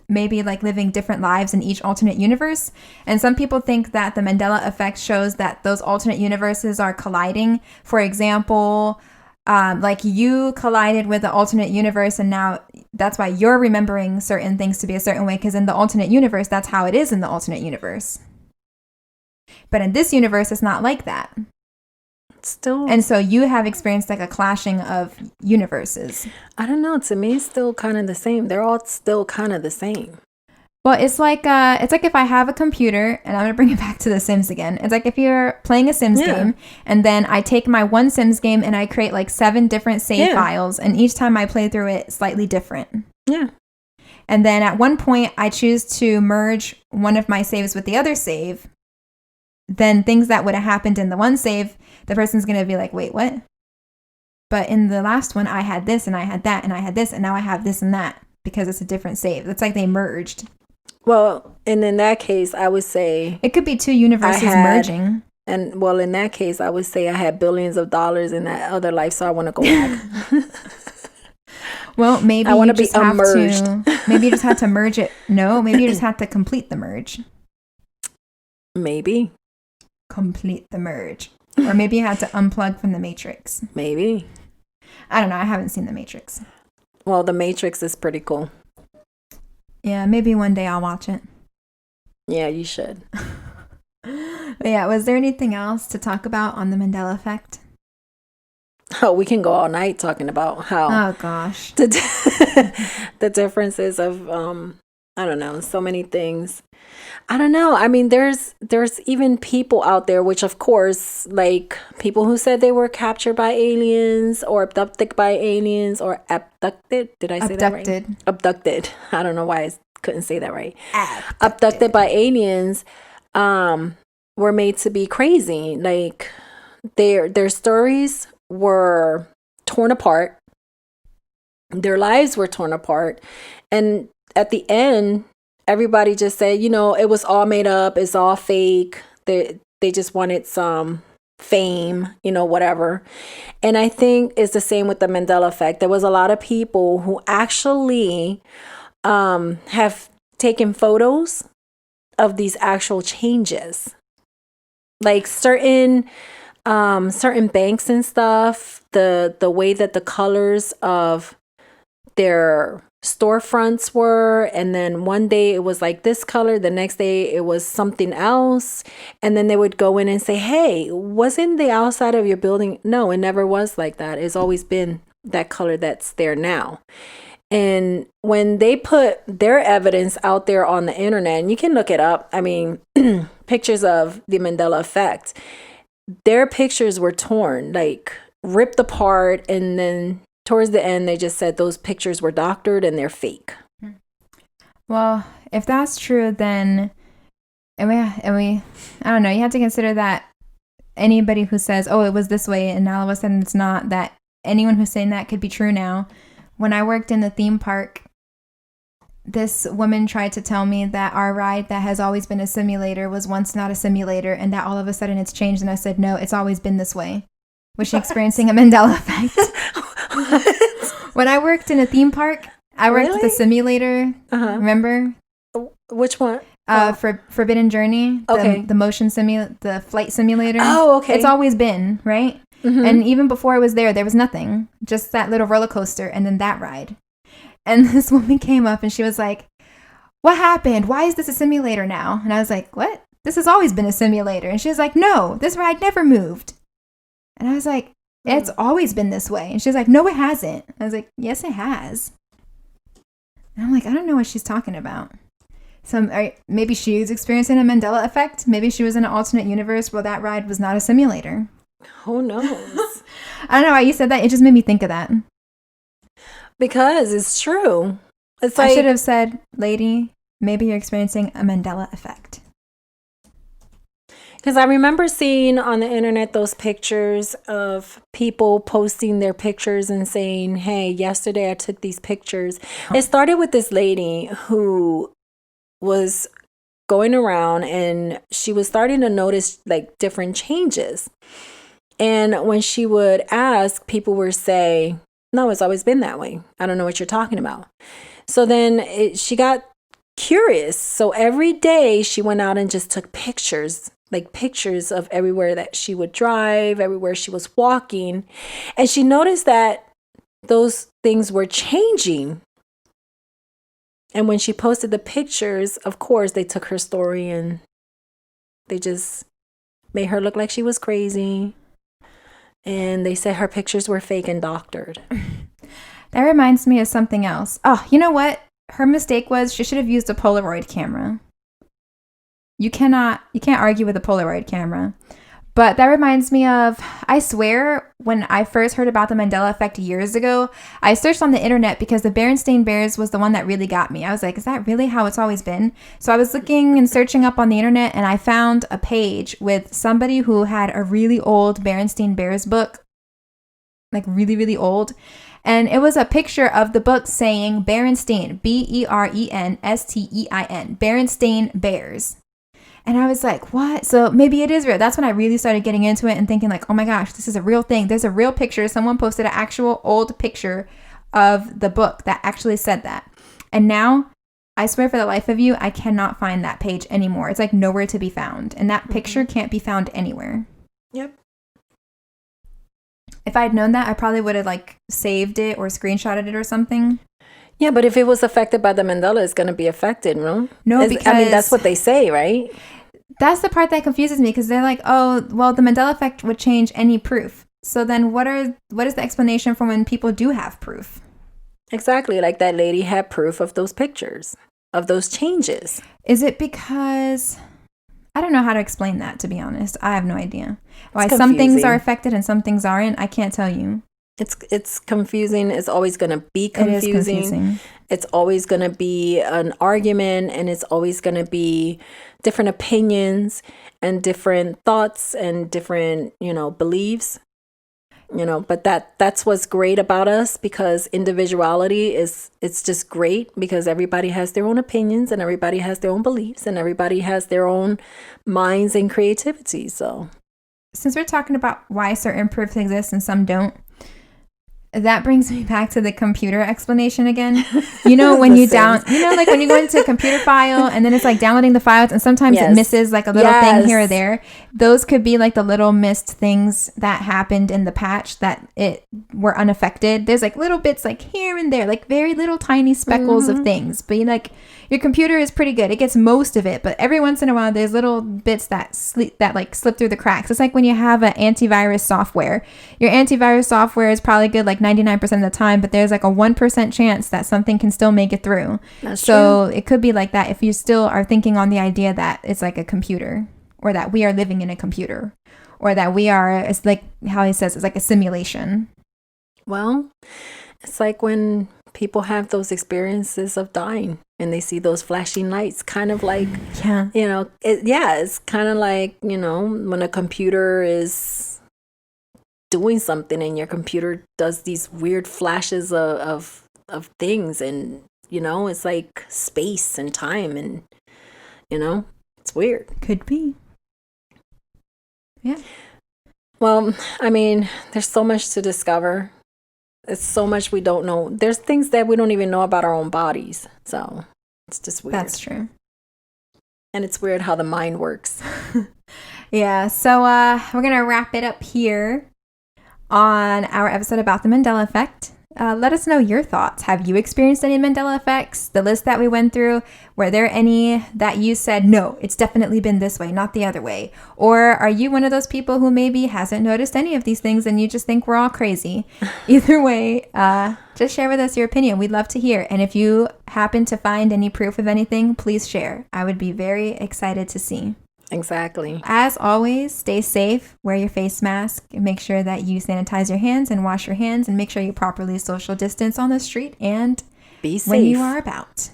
maybe like living different lives in each alternate universe. And some people think that the Mandela effect shows that those alternate universes are colliding. For example, like you collided with the alternate universe, and now that's why you're remembering certain things to be a certain way, because in the alternate universe, that's how it is in the alternate universe. But in this universe, it's not like that. Still. And so you have experienced like a clashing of universes. I don't know. To me, it's still kind of the same. They're all still kind of the same. Well, it's like if I have a computer, and I'm gonna bring it back to The Sims again. It's like if you're playing a Sims game, and then I take my one Sims game and I create like 7 different save files, and each time I play through it, slightly different. Yeah. And then at one point, I choose to merge one of my saves with the other save. Then things that would have happened in the one save, the person's gonna be like, "Wait, what?" But in the last one, I had this, and I had that, and I had this, and now I have this and that because it's a different save. It's like they merged. Well, and in that case, I would say it could be 2 universes merging. And well, in that case, I would say I had billions of dollars in that other life, so I want to go back. Well, maybe I want you to be just have immersed. Maybe you just have to merge it. No, maybe you just have to complete the merge. Maybe. Complete the merge. Or maybe you have to unplug from the Matrix. Maybe. I don't know. I haven't seen the Matrix. Well, the Matrix is pretty cool. Yeah, maybe one day I'll watch it. Yeah, you should. But yeah, was there anything else to talk about on the Mandela Effect? Oh, we can go all night talking about how. Oh gosh. The differences of I don't know, so many things. I don't know. I mean, there's even people out there, which of course, like people who said they were captured by aliens or abducted by aliens or abducted. Did I say that right? Abducted. I don't know why I couldn't say that right. Abducted by aliens were made to be crazy. Like their stories were torn apart. Their lives were torn apart. And at the end, everybody just said, it was all made up. It's all fake. They just wanted some fame, whatever. And I think it's the same with the Mandela Effect. There was a lot of people who actually have taken photos of these actual changes. Like certain banks and stuff, the way that the colors of their storefronts were, and then one day it was like this color, the next day it was something else, and then they would go in and say, hey, wasn't the outside of your building? No, it never was like that. It's always been that color that's there now. And when they put their evidence out there on the internet, and you can look it up, I mean, pictures of the Mandela Effect, their pictures were torn, like ripped apart, and then towards the end, they just said those pictures were doctored and they're fake. Well, if that's true, then I don't know. You have to consider that anybody who says, "Oh, it was this way," and now all of a sudden it's not, that anyone who's saying that could be true now. When I worked in the theme park, this woman tried to tell me that our ride that has always been a simulator was once not a simulator, and that all of a sudden it's changed. And I said, no, it's always been this way. Was she experiencing a Mandela Effect? When I worked in a theme park, I worked with a simulator. Remember? Which one? For Forbidden Journey. Okay. The motion the flight simulator. Oh, okay. It's always been, right? Mm-hmm. And even before I was there was nothing. Just that little roller coaster and then that ride. And this woman came up and she was like, what happened? Why is this a simulator now? And I was like, what? This has always been a simulator. And she was like, no, this ride never moved. And I was like, it's always been this way. And she's like, no, it hasn't. I was like, yes, it has. And I'm like, I don't know what she's talking about. Maybe she's experiencing a Mandela Effect. Maybe she was in an alternate universe where that ride was not a simulator. Who knows? I don't know why you said that. It just made me think of that. Because it's true. It's I should have said, lady, maybe you're experiencing a Mandela Effect. Because I remember seeing on the internet those pictures of people posting their pictures and saying, hey, yesterday I took these pictures. It started with this lady who was going around and she was starting to notice like different changes. And when she would ask, people would say, no, it's always been that way. I don't know what you're talking about. So then she got curious. So every day she went out and just took pictures, like pictures of everywhere that she would drive, everywhere she was walking. And she noticed that those things were changing. And when she posted the pictures, of course, they took her story and they just made her look like she was crazy. And they said her pictures were fake and doctored. That reminds me of something else. Oh, you know what? her mistake was she should have used a Polaroid camera. You can't argue with a Polaroid camera. But that reminds me of, I swear, when I first heard about the Mandela Effect years ago, I searched on the internet because the Berenstain Bears was the one that really got me. I was like, is that really how it's always been? So I was looking and searching up on the internet, and I found a page with somebody who had a really old Berenstain Bears book, like really, really old. And it was a picture of the book saying Berenstain, Berenstein, Berenstain Bears. And I was like, what? So maybe it is real. That's when I really started getting into it and thinking like, oh my gosh, this is a real thing. There's a real picture. Someone posted an actual old picture of the book that actually said that. And now, I swear for the life of you, I cannot find that page anymore. It's like nowhere to be found. And that picture can't be found anywhere. Yep. If I had known that, I probably would have like saved it or screenshotted it or something. Yeah, but if it was affected by the Mandela, it's going to be affected, no? No, because I mean, that's what they say, right? That's the part that confuses me, because they're like, oh, well, the Mandela effect would change any proof. So then what is the explanation for when people do have proof? Exactly. Like that lady had proof of those pictures, of those changes. Is it because... I don't know how to explain that, to be honest. I have no idea. Why some things are affected and some things aren't, I can't tell you. It's confusing. It's always going to be confusing. It is confusing. It's always going to be an argument, and it's always going to be different opinions and different thoughts and different, beliefs. But that's what's great about us, because individuality it's just great, because everybody has their own opinions and everybody has their own beliefs and everybody has their own minds and creativity. So since we're talking about why certain proofs exist and some don't, that brings me back to the computer explanation again. When you like when you go into a computer file and then it's like downloading the files, and sometimes it misses like a little thing here or there. Those could be like the little missed things that happened in the patch that it were unaffected. There's like little bits like here and there, like very little tiny speckles of things. But your computer is pretty good. It gets most of it, but every once in a while there's little bits that slip through the cracks. It's like when you have an antivirus software. Your antivirus software is probably good like 99% of the time, but there's like a 1% chance that something can still make it through. That's true. It could be like that if you still are thinking on the idea that it's like a computer, or that we are living in a computer, or that it's like how he says, it's like a simulation. Well, it's like when people have those experiences of dying and they see those flashing lights, kind of like, it's kind of like, when a computer is doing something and your computer does these weird flashes of things, and it's like space and time, and it's weird. Could be. Yeah. Well, I mean, there's so much to discover. It's so much we don't know. There's things that we don't even know about our own bodies, so it's just weird. That's true. And it's weird how the mind works. Yeah, so we're gonna wrap it up here on our episode about the Mandela Effect. Let us know your thoughts. Have you experienced any Mandela effects? The list that we went through, were there any that you said, no, it's definitely been this way, not the other way? Or are you one of those people who maybe hasn't noticed any of these things and you just think we're all crazy? Either way, just share with us your opinion. We'd love to hear. And if you happen to find any proof of anything, please share. I would be very excited to see. Exactly. As always, stay safe, wear your face mask, make sure that you sanitize your hands and wash your hands, and make sure you properly social distance on the street and be safe when you are about.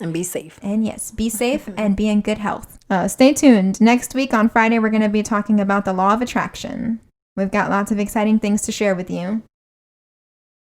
And be safe. And yes, be safe and be in good health. Stay tuned. Next week on Friday, we're going to be talking about the law of attraction. We've got lots of exciting things to share with you.